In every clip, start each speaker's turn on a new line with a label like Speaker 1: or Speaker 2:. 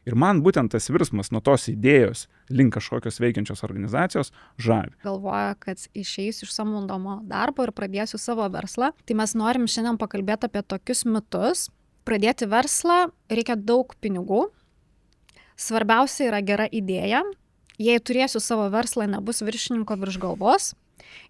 Speaker 1: Ir man būtent tas virsmas nuo tos idėjos link kažkokios veikiančios organizacijos žavi.
Speaker 2: Galvoja, kad išeisiu iš samdomo darbo ir pradėsiu savo verslą. Tai mes norim šiandien pakalbėti apie tokius mitus. Pradėti verslą reikia daug pinigų. Svarbiausia yra gera idėja. Jei turėsiu savo verslą, nebus viršininko virš galvos.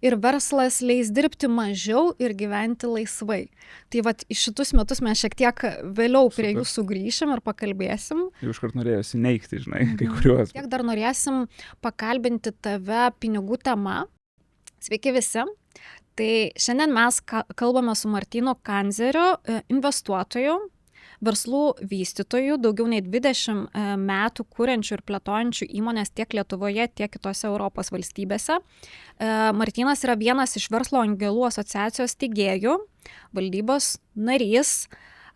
Speaker 2: Ir verslas leis dirbti mažiau ir gyventi laisvai. Tai vat iš šitus metus mes šiek tiek vėliau prie jų sugrįšim ir pakalbėsim.
Speaker 1: Jau iškart norėjusi neigti, žinai, kai kuriuos.
Speaker 2: Tiek dar norėsim pakalbinti tave pinigų tema. Sveiki visi. Tai šiandien mes kalbame su Martynu Kanzeriu, investuotoju, verslų vystytojų, daugiau nei 20 metų kuriančių ir plėtojančių įmonės tiek Lietuvoje, tiek kitose Europos valstybėse. Martynas yra vienas iš Verslo angelų asociacijos steigėjų, valdybos narys,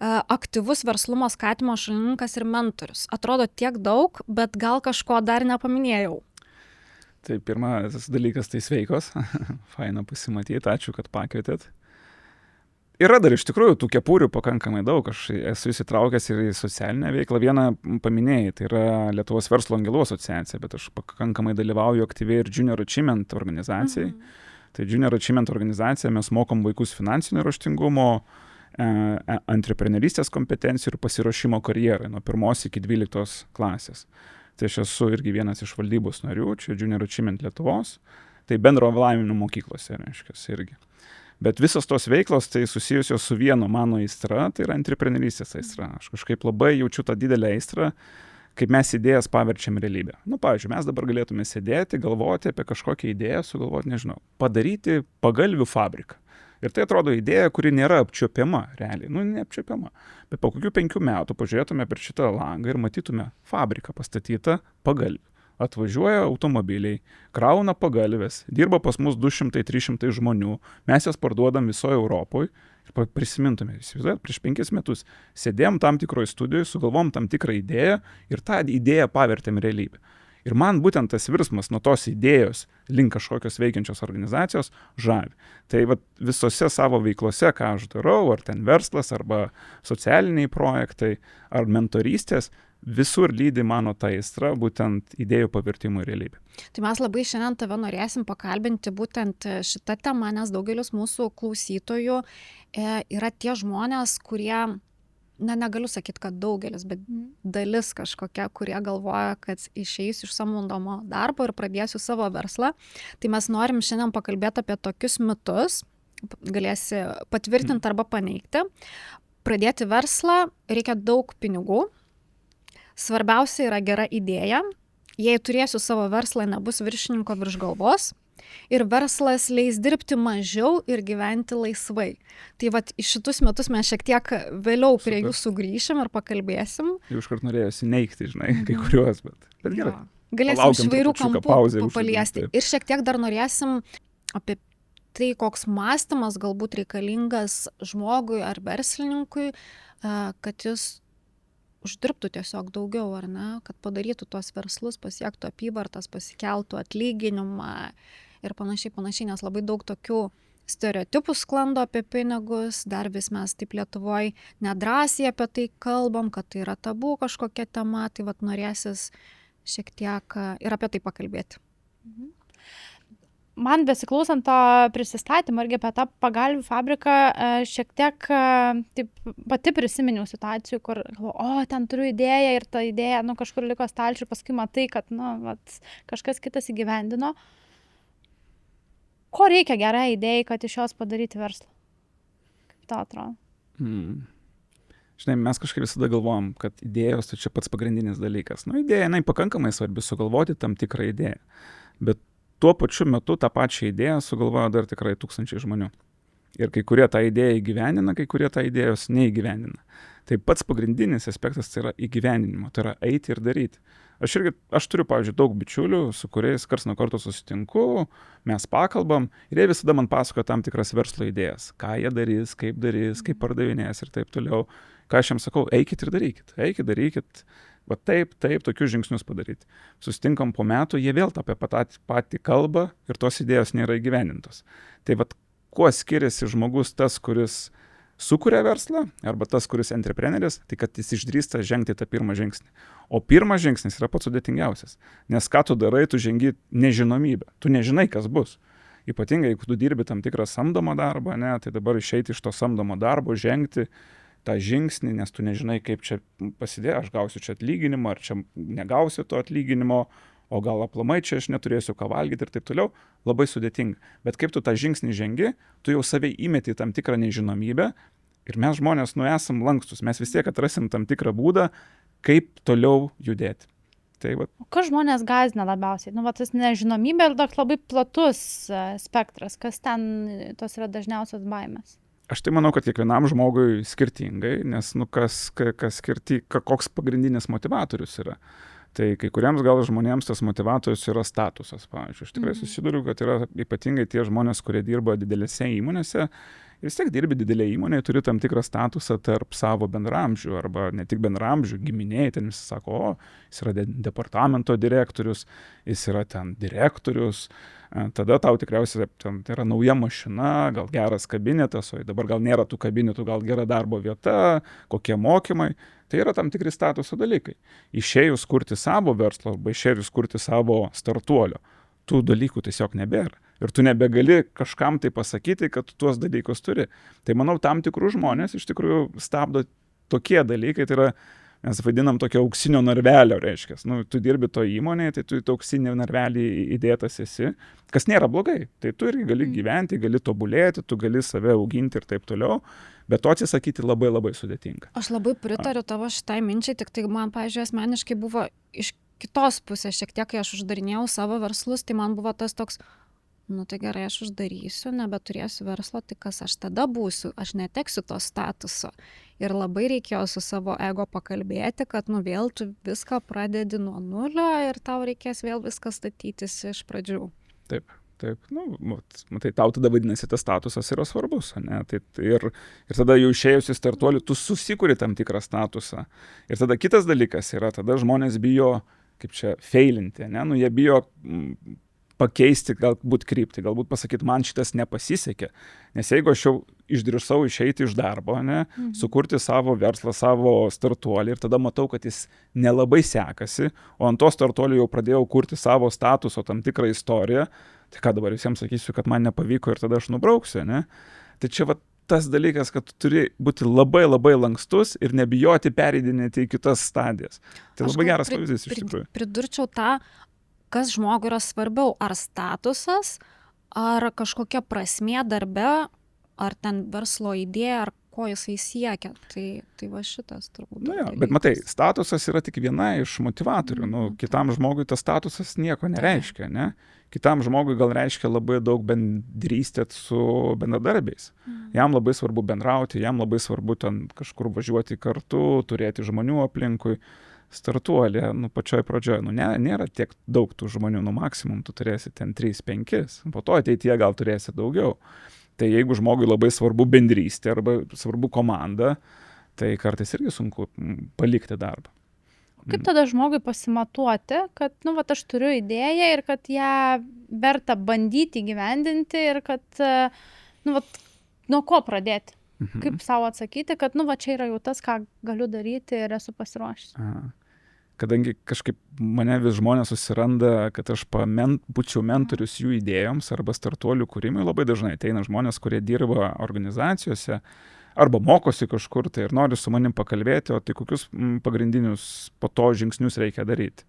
Speaker 2: aktyvus verslumo skatinimo šalininkas ir mentorius. Atrodo tiek daug, bet gal kažko dar nepaminėjau.
Speaker 1: Tai pirmas dalykas tai sveikos, faina pasimatyti, ačiū, kad pakvietėt. Yra dar iš tikrųjų tų kepurių pakankamai daug, aš esu įsitraukęs ir į socialinę veiklą. Vieną paminėjai, tai yra Lietuvos Verslo angelų asociacija, bet aš pakankamai dalyvauju aktyviai ir Junior Achievement organizacijai. Tai Junior Achievement organizacija, mes mokom vaikus finansinio raštingumo, antreprenerystės kompetencijų ir pasiruošimo karjerai nuo 1 iki 12 klasės. Tai aš esu irgi vienas iš valdybos narių, čia Junior Achievement Lietuvos, tai bendro lavinimo mokyklose, reiškia, irgi. Bet visos tos veiklos tai susijusios su vienu mano aistra, tai yra antreprenerystės aistra. Aš kažkaip labai jaučiu tą didelę aistrą, kaip mes idėjas paverčiam realybę. Pavyzdžiui, mes dabar galėtume sėdėti, galvoti apie kažkokią idėją, sugalvoti, nežinau, padaryti pagalvių fabriką. Ir tai atrodo idėja, kuri nėra apčiuopiama realiai, neapčiuopiama. Bet po kokių 5 metų pažiūrėtume per šitą langą ir matytume fabriką pastatytą pagalvių. Atvažiuoja automobiliai, krauna pagalvės, dirba pas mus 200-300 žmonių, mes jas parduodam visoje Europoje ir prisimintume, prieš 5 metus sėdėjom tam tikroje studijoje, sugalvom tam tikrą idėją ir tą idėją pavertėm realybę. Ir man būtent tas virsmas nuo tos idėjos link kažkokios veikiančios organizacijos žavi. Tai visose savo veiklose, ką aš darau, ar ten verslas, arba socialiniai projektai, ar mentorystės, visur lydi mano ta aistra, būtent idėjų pavertimo į realybę.
Speaker 2: Tai mes labai šiandien tave norėsim pakalbinti būtent šitą temą, nes daugelis mūsų klausytojų yra tie žmonės, kurie, negaliu sakyti, kad daugelis, bet dalis kažkokia, kurie galvoja, kad išeisiu iš samdomo darbo ir pradėsiu savo verslą. Tai mes norim šiandien pakalbėti apie tokius mitus, galėsi patvirtinti arba paneigti. Pradėti verslą reikia daug pinigų. Svarbiausia yra gera idėja. Jei turėsiu savo verslą, nebus viršininko virš galvos. Ir verslas leis dirbti mažiau ir gyventi laisvai. Tai iš šitus metus mes šiek tiek vėliau prie jų sugrįšim ir pakalbėsim.
Speaker 1: Jau iškart norėjusi neigti, žinai, kai kuriuos, bet gerai.
Speaker 2: Galėsim iš įvairių kampų paliesti. Ir šiek tiek dar norėsim apie tai, koks mąstymas galbūt reikalingas žmogui ar verslininkui, kad jis uždirbtų tiesiog daugiau, ar ne, kad padarytų tuos verslus, pasiektų apyvartas, pasikeltų atlyginimą ir panašiai, nes labai daug tokių stereotipų sklando apie pinigus, dar vis mes taip Lietuvoje nedrąsiai apie tai kalbam, kad tai yra tabu kažkokia tema, tai norėsis šiek tiek ir apie tai pakalbėti.
Speaker 3: Man besiklausant to prisistatymą irgi apie tą pagalvių fabriką, šiek tiek taip, pati prisiminiau situacijų, kur ten turiu idėją ir ta idėja kažkur liko stalčių ir paskui matai, kad kažkas kitas įgyvendino. Ko reikia gerai idėjai, kad iš jos padaryti verslą? Kaip tau atrodo?
Speaker 1: Žinai, mes kažkaip visada galvojam, kad idėjos tai čia pats pagrindinis dalykas. Idėja, pakankamai svarbi sugalvoti tam tikrą idėją. Bet tuo pačiu metu tą pačią idėją sugalvojo dar tikrai 1000 žmonių. Ir kai kurie tą idėją įgyvendina, kai kurie tą idėjos neįgyvendina. Tai pats pagrindinis aspektas tai yra įgyvendinimo, tai yra eiti ir daryti. Aš turiu, pavyzdžiui, daug bičiulių, su kuriais karts nuo karto susitinku, mes pakalbam ir jie visada man pasakoja tam tikras verslo idėjas. Ką jie darys, kaip pardavinės ir taip toliau. Ką aš jiems sakau, eikit ir darykit, darykit. Taip, tokius žingsnius padaryti. Susitinkam po metų, jie vėl apie patį kalbą ir tos idėjos nėra įgyvendintos. Tai kuo skiriasi žmogus tas, kuris sukuria verslą, arba tas, kuris entrepreneris, tai kad jis išdrįsta žengti tą pirmą žingsnį. O pirmas žingsnis yra pats sudėtingiausias. Nes ką tu darai, tu žengi nežinomybę. Tu nežinai, kas bus. Ypatingai, jeigu tu dirbi tam tikrą samdomą darbą, ne, tai dabar išeiti iš to samdomo darbo, žengti tą žingsnį, nes tu nežinai, kaip čia pasidėjo, aš gausiu čia atlyginimą, ar čia negausiu to atlyginimo, o gal aplamai čia aš neturėsiu ką valgyti ir taip toliau, labai sudėtinga. Bet kaip tu tą žingsnį žengi, tu jau save įmeti tam tikrą nežinomybę ir mes žmonės esam lankstus, mes vis tiek atrasim tam tikrą būdą, kaip toliau judėti. Tai va.
Speaker 3: O kas žmonės gąsdina labiausiai? Nu, va, tas nežinomybė ir toks labai platus spektras, kas ten tos yra dažniausios baimės?
Speaker 1: Aš tai manau, kad kiekvienam žmogui skirtingai, nes koks pagrindinis motivatorius yra. Tai kai kuriems gal žmonėms tas motivatorius yra statusas, pavyzdžiui. Aš tikrai susiduriu, kad yra ypatingai tie žmonės, kurie dirba didelėse įmonėse. Ir vis tiek dirbi didelė įmonė, turi tam tikrą statusą tarp savo bendraamžių, arba ne tik bendraamžių, giminiai, ten visi sako, jis yra departamento direktorius, jis yra ten direktorius. Tada tau tikriausiai ten yra nauja mašina, gal geras kabinetas, o dabar gal nėra tų kabinetų, gal gera darbo vieta, kokie mokymai. Tai yra tam tikri statuso dalykai. Išėjus kurti savo verslą, arba išėjus kurti savo startuolio, tų dalykų tiesiog nebėra. Ir tu nebegali kažkam tai pasakyti, kad tu tuos dalykus turi. Tai manau, tam tikrų žmonės iš tikrųjų stabdo tokie dalykai, tai yra, mes vadinam tokio auksinio narvelio, reiškia. Nu, tu dirbi to įmonėje, tai tu į to auksinį narvelį įdėtas esi, kas nėra blogai. Tai tu irgi gali gyventi, gali tobulėti, tu gali save auginti ir taip toliau, bet to atsisakyti labai labai sudėtinga.
Speaker 2: Aš labai pritariu tavo šitai minčiai, tik tai man, pavyzdžiui, asmeniškai buvo iš kitos pusės šiek tiek, kai aš uždarinėjau savo verslus, tai man buvo tas toks, nu tai gerai, aš uždarysiu, nebeturėsiu verslo, tai kas aš tada būsiu, aš neteksiu to statuso. Ir labai reikėjo su savo ego pakalbėti, kad nu vėl tu viską pradedi nuo nulio ir tau reikės vėl viską statytis iš pradžių.
Speaker 1: Taip. Tai tau tada vadinasi, tas statusas yra svarbus, ne? Ir tada jau išėjus į startuolį, tu susikuri tam tikrą statusą. Ir tada kitas dalykas yra, tada žmonės bijo, kaip čia, feilinti, ne? Nu, jie bijo pakeisti galbūt kryptį, galbūt pasakyti, man šitas nepasisekė. Nes jeigu aš jau išdrįsau išeiti iš darbo, ne, sukurti savo verslą, savo startuolį ir tada matau, kad jis nelabai sekasi, o ant to startuolio jau pradėjau kurti savo statuso tam tikrą istoriją, tai ką dabar visiems sakysiu, kad man nepavyko ir tada aš nubrauksiu, ne? Tai čia va tas dalykas, kad tu turi būti labai labai lankstus ir nebijoti pereidinėti į kitas stadijas. Tai labai geras pavyzdys iš tikrųjų.
Speaker 2: Pridurčiau tą, kas žmogui yra svarbiau, ar statusas, ar kažkokia prasmė darbe, ar ten verslo idėja, ar ko jisai siekia. Tai va šitas turbūt.
Speaker 1: Nu jo, bet matai, statusas yra tik viena iš motivatorių. Nu, kitam žmogui tas statusas nieko nereiškia, ne? Kitam žmogui gal reiškia labai daug bendrystės su bendradarbiais. Jam labai svarbu bendrauti, jam labai svarbu ten kažkur važiuoti kartu, turėti žmonių aplinkui. Startuolė, nu, pačioj pradžioje, nu, nėra tiek daug tų žmonių, nu, maksimum tu turėsi ten 3-5, po to ateityje gal turėsi daugiau. Tai jeigu žmogui labai svarbu bendrystė arba svarbu komanda, tai kartais irgi sunku palikti darbą.
Speaker 3: Kaip tada žmogui pasimatuoti, kad, nu, va, aš turiu idėją ir kad ją verta bandyti įgyvendinti ir kad, nu, va, nuo ko pradėti? Kaip savo atsakyti, kad, nu, va, čia yra jau tas, ką galiu daryti ir esu pasiruošęs.
Speaker 1: Kadangi kažkaip mane vis žmonės susiranda, kad aš būčiau mentorius jų idėjoms arba startuolių kūrimui, labai dažnai ateina žmonės, kurie dirba organizacijose arba mokosi kažkur tai ir nori su manim pakalbėti, o tai kokius pagrindinius po to žingsnius reikia daryti.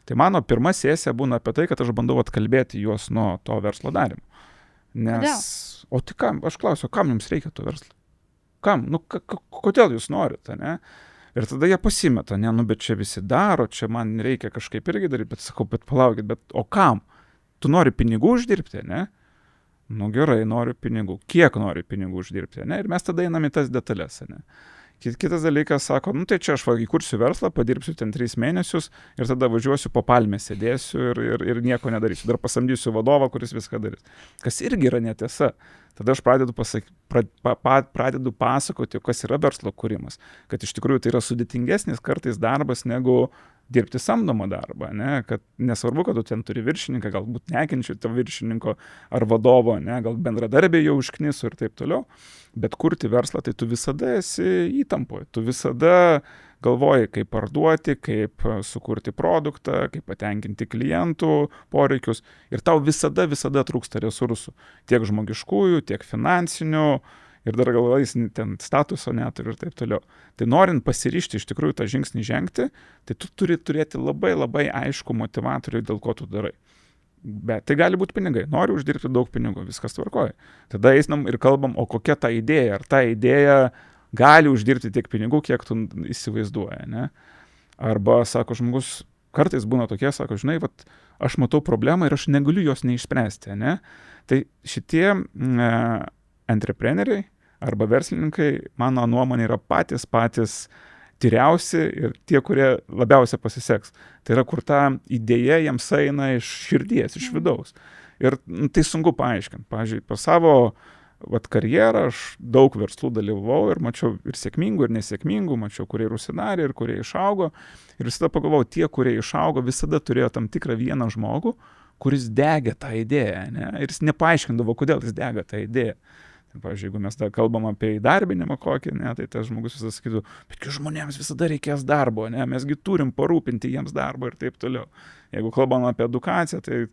Speaker 1: Tai mano pirma sesija būna apie tai, kad aš bandau atkalbėti juos nuo to verslo darimo. Nes, o tai kam, aš klausiu, kam jums reikia to verslo? Kam? Nu, kodėl jūs norite, ne? Ir tada jie pasimeta, ne, nu, bet čia visi daro, čia man reikia kažkaip irgi daryti, bet sakau, bet palaukit, bet o kam? Tu nori pinigų uždirbti, ne? Nu gerai, noriu pinigų. Kiek noriu pinigų uždirbti, ne? Ir mes tada einam į tas detalės, ne? Kitas dalykas sako, nu tai čia aš įkursiu verslą, padirbsiu ten 3 mėnesius ir tada važiuosiu po palmę, sėdėsiu ir nieko nedarysiu. Dar pasamdysiu vadovą, kuris viską darys. Kas irgi yra netiesa. Tada aš pradedu pasakoti, kas yra verslo kūrimas. Kad iš tikrųjų tai yra sudėtingesnis kartais darbas negu dirbti samdomą darbą, ne? Kad nesvarbu, kad tu ten turi viršininką, galbūt nekenčiu to viršininko ar vadovo, ne? Gal bendradarbiai jau užkniso ir taip toliau, bet kurti verslą, tai tu visada esi įtampoje, tu visada galvoji, kaip parduoti, kaip sukurti produktą, kaip patenkinti klientų poreikius ir tau visada trūksta resursų, tiek žmogiškųjų, tiek finansinių, ir dar galvojais ten statuso neturi ir taip toliau. Tai norint pasiryžti iš tikrųjų tą žingsnį žengti, tai tu turi turėti labai aišku motivatorių, dėl ko tu darai. Bet tai gali būti pinigai. Noriu uždirbti daug pinigų, viskas tvarkoja. Tada eisim ir kalbam, o kokia ta idėja, ar ta idėja gali uždirbti tiek pinigų, kiek tu įsivaizduoji, ne? Arba, sako žmogus, kartais būna tokie, sako, žinai, vat, aš matau problemą ir aš negaliu jos neišspręsti, ne? Tai šitie entrepreneriai arba verslininkai, mano nuomonė, yra patys tyriausi ir tie, kurie labiausiai pasiseks. Tai yra, kur ta idėja jiems eina iš širdies, iš vidaus. Ir tai sunku paaiškinti. Pavyzdžiui, per savo karjerą aš daug verslų dalyvavau ir mačiau ir sėkmingų, ir nesėkmingų, mačiau, kurie ir užsidarė, ir kurie išaugo. Ir visada pagalvojau, tie, kurie išaugo, visada turėjo tam tikrą vieną žmogų, kuris degė tą idėją, ne? Ir jis nepaaiškindavo, kodėl jis dega tą idėją. Pavyzdžiui, jeigu mes kalbam apie įdarbinimą kokį, ne, tai tas žmogus visada sakytų, bet žmonėms visada reikės darbo, ne, mesgi turim parūpinti jiems darbo ir taip toliau. Jeigu kalbam apie edukaciją, tai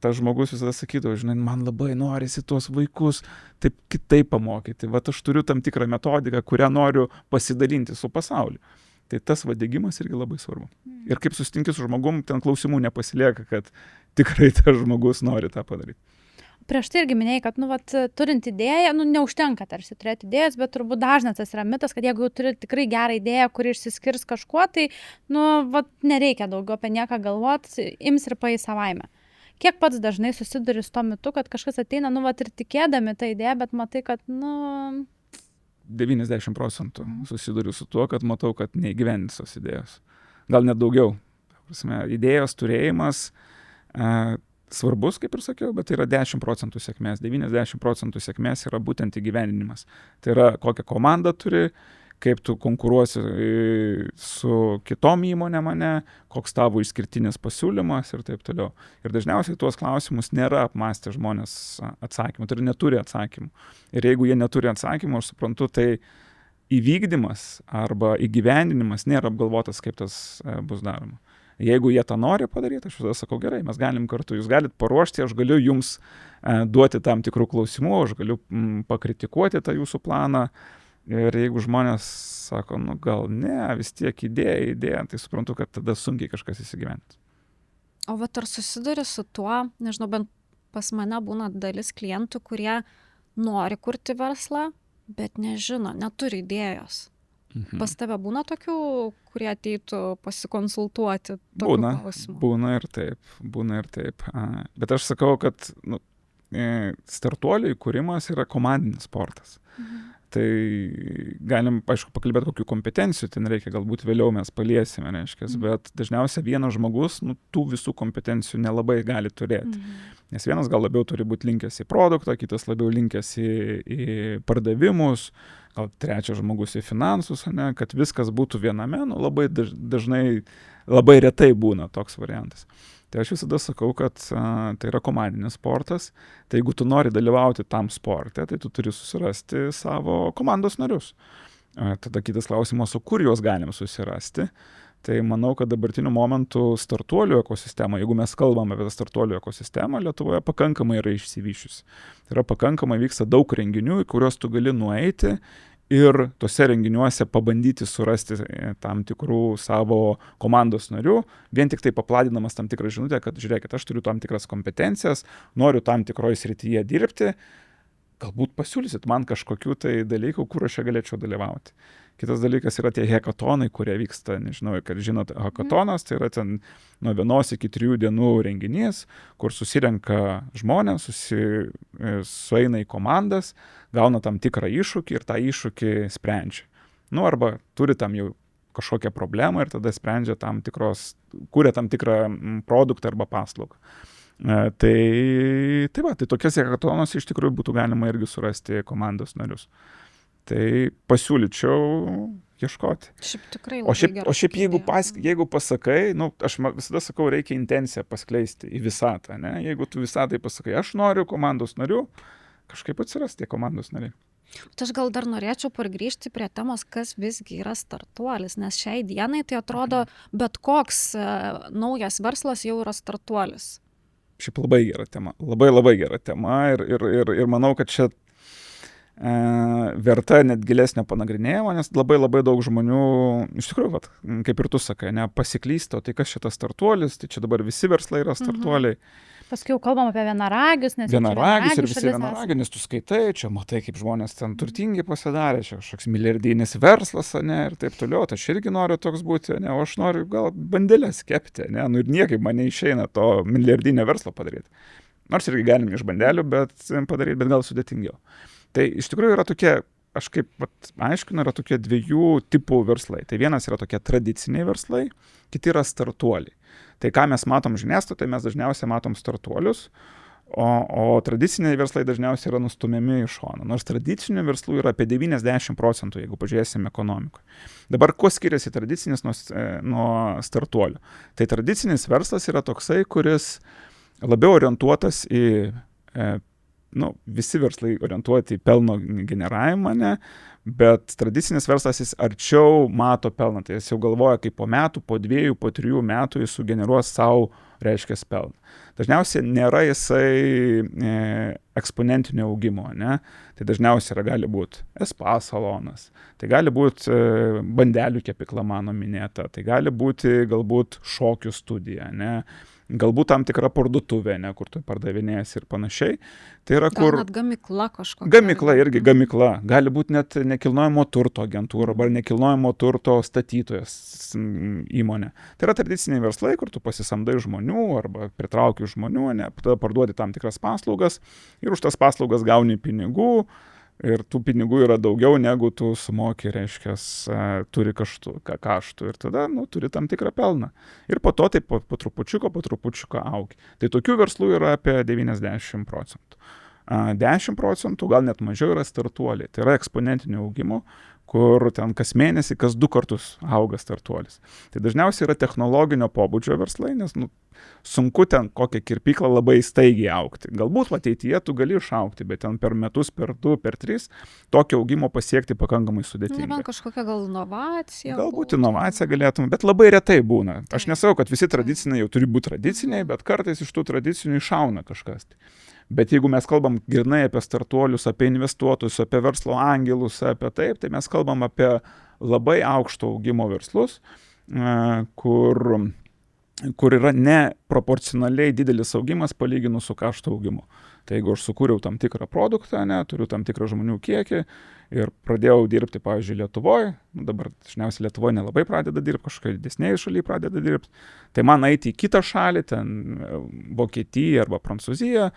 Speaker 1: tas žmogus visada sakytų, žinai, man labai norisi tuos vaikus taip kitaip pamokyti, vat aš turiu tam tikrą metodiką, kurią noriu pasidalinti su pasauliu. Tai tas vadegimas irgi labai svarbu. Ir kaip susitinki su žmogum, ten klausimų nepasilieka, kad tikrai tas žmogus nori tą padaryti.
Speaker 3: Prieš tai irgi minėjai, kad, turint idėją, neužtenka tarsi turėti idėjas, bet turbūt dažnas tas yra mitas, kad jeigu turi tikrai gerą idėją, kuri išsiskirs kažkuo, tai, nereikia daugiau apie nieką galvoti, ims ir paeis savaime. Kiek pats dažnai susiduri su to mitu, kad kažkas ateina, ir tikėdami tą idėją, bet matai, kad,
Speaker 1: 90% susiduriu su tuo, kad matau, kad neįgyvendins tos idėjos. Gal net daugiau. Idėjos turėjimas svarbus, kaip ir sakiau, bet tai yra 10% sėkmės, 90% sėkmės yra būtent įgyvendinimas. Tai yra, kokią komandą turi, kaip tu konkuruosi su kitom įmonėm, koks tavo išskirtinis pasiūlymas ir taip toliau. Ir dažniausiai tuos klausimus nėra apmąstę žmonės atsakymų, tai neturi atsakymų. Ir jeigu jie neturi atsakymų, aš suprantu, tai įvykdymas arba įgyvendinimas nėra apgalvotas, kaip tas bus daroma. Jeigu jie tą nori padaryti, aš visada sakau, gerai, mes galim kartu, jūs galit paruošti, aš galiu jums duoti tam tikrų klausimų, aš galiu pakritikuoti tą jūsų planą. Ir jeigu žmonės sako, gal ne, vis tiek idėja, tai suprantu, kad tada sunkiai kažkas įsigyventi.
Speaker 2: O ar susiduri su tuo, nežinau, bent pas mane būna dalis klientų, kurie nori kurti verslą, bet nežino, neturi idėjos. Pas tave būna tokių, kurie ateitų pasikonsultuoti?
Speaker 1: Būna ir taip. Bet aš sakau, kad startuolių įkūrimas yra komandinis sportas. Tai galim, aišku, pakalbėti, kokių kompetencijų ten reikia, galbūt vėliau mes paliesime, bet dažniausiai vienas žmogus tų visų kompetencijų nelabai gali turėti. Nes vienas gal labiau turi būti linkęs į produktą, kitas labiau linkęs į pardavimus, gal trečias žmogus į finansus, kad viskas būtų viename, labai dažnai, labai retai būna toks variantas. Tai aš visada sakau, kad tai yra komandinis sportas, tai jeigu tu nori dalyvauti tam sporte, tai tu turi susirasti savo komandos narius. Tada kitas klausimas, o kur juos galim susirasti? Tai manau, kad dabartiniu momentu startuolių ekosistema, jeigu mes kalbame apie startuolių ekosistemą, Lietuvoje pakankamai yra išsivyščiusi. Tai yra pakankamai vyksta daug renginių, į kuriuos tu gali nueiti ir tose renginiuose pabandyti surasti tam tikrų savo komandos narių, vien tik tai papladinamas tam tikrą žinutę, kad žiūrėkit, aš turiu tam tikras kompetencijas, noriu tam tikroje srityje dirbti, galbūt pasiūlysit man kažkokių tai dalykų, kur aš čia galėčiau dalyvauti. Kitas dalykas yra tie hekatonai, kurie vyksta, nežinau, kad žinot, hekatonas, tai yra ten nuo 1 iki 3 dienų renginys, kur susirenka žmonės, sueina į komandas, gauna tam tikrą iššūkį ir tą iššūkį sprendžia. Arba turi tam jau kažkokią problemą ir tada sprendžia kuria tam tikrą produktą arba paslaugą. Tai tokias hekatonuose iš tikrųjų būtų galima irgi surasti komandos narius. tai pasiūlyčiau ieškoti.
Speaker 2: Šiaip tikrai
Speaker 1: O
Speaker 2: labai gerai.
Speaker 1: šiaip jeigu pasakai, aš visada sakau, reikia intenciją paskleisti į visatą, ne? Jeigu tu visatai pasakai, aš noriu komandos narių, kažkaip atsiras tie komandos nariai.
Speaker 2: Tai aš gal dar norėčiau pargrįžti prie temos, kas visgi yra startuolis, nes šiai dienai tai atrodo, bet koks naujas verslas jau yra startuolis.
Speaker 1: Šiaip labai gera tema, labai gera tema ir manau, kad čia verta net gilesnio panagrinėjimo, nes labai daug žmonių, iš tikrųjų, vat, kaip ir tu sakai, pasiklysto, tai kas šitas startuolis, tai čia dabar visi verslai yra startuoliai.
Speaker 3: Paskui jau kalbam apie vienaragius, nes
Speaker 1: vienaragius ir visi vienaragius, nes tu skaitai, čia matai, kaip žmonės ten turtingi pasidarė, čia kažkoks milijardinis verslas, ne, ir taip toliau, tai aš irgi noriu toks būti, ne, o aš noriu gal bandelės kepti, ne, ir niekaip man neišeina to milijardinio verslo padaryti. Nors irgi galim iš bandelių padaryti, bet gal sudėtingiau. Tai iš tikrųjų yra tokie, aš kaip aiškinu, yra tokie dviejų tipų verslai. Tai vienas yra tokie tradiciniai verslai, kiti yra startuoliai. Tai ką mes matom žiniasklaidoje, tai mes dažniausiai matom startuolius, o tradiciniai verslai dažniausiai yra nustumiami į šoną. Nors tradicinių verslų yra apie 90%, jeigu pažiūrėsim ekonomikoje. Dabar kuo skiriasi tradicinis nuo startuolių? Tai tradicinis verslas yra toksai, kuris labiau orientuotas į visi verslai orientuoti į pelno generavimą, ne, bet tradicinis verslas jis arčiau mato pelną, tai jis jau galvoja, kaip po metų, po 2, po 3 metų jis sugeneruos savo, reiškia, pelną. Dažniausiai nėra jisai eksponentinio augimo, ne, tai dažniausiai gali būti spa salonas, tai gali būti bandelių kepykla mano minėta, tai gali būti galbūt šokių studija, ne, galbūt tam tikra parduotuvė, ne, kur tu pardavinėsi ir panašiai. Tai yra kur...
Speaker 2: Gal net gamykla kažkokia.
Speaker 1: Gamykla irgi, gamykla. Gali būti net nekilnojamo turto agentūra arba nekilnojamo turto statytojas įmonė. Tai yra tradiciniai verslai, kur tu pasisamdai žmonių arba pritrauki žmonių, ne, tada parduodi tam tikras paslaugas ir už tas paslaugas gauni pinigų. Ir tų pinigų yra daugiau, negu tu sumoki, reiškia, turi kaštų ir tada turi tam tikrą pelną. Ir po to taip po trupučiuką augi. Tai tokių verslų yra apie 90%. 10%, gal net mažiau, yra startuoliai. Tai yra eksponentinio augimo, kur ten kas mėnesį, kas 2 kartus auga startuolis. Tai dažniausiai yra technologinio pobūdžio verslai, nes sunku ten kokią kirpyklą labai staigiai augti. Galbūt ateityje tu gali išaugti, bet ten per metus, per 2, per 3 tokio augimo pasiekti pakankamai sudėtinga.
Speaker 2: Nebent kažkokia gal inovacija.
Speaker 1: Galbūt inovacija galėtum, bet labai retai būna. Aš nesakau, kad visi tradiciniai jau turi būti tradiciniai, bet kartais iš tų tradicinių iššauna kažkas. Bet jeigu mes kalbam grynai apie startuolius, apie investuotojus, apie verslo angelus, apie taip, tai mes kalbam apie labai aukšto augimo verslus, kur yra neproporcionaliai didelis augimas palyginus su kaštų augimu. Tai jeigu aš sukūriau tam tikrą produktą, turiu tam tikrą žmonių kiekį ir pradėjau dirbti, pavyzdžiui, Lietuvoje, dabar dažniausiai Lietuvoje nelabai pradeda dirbti, kažkokia didesnėje šalyje pradeda dirbti, tai man eiti į kitą šalį, ten Vokietiją arba Prancūziją,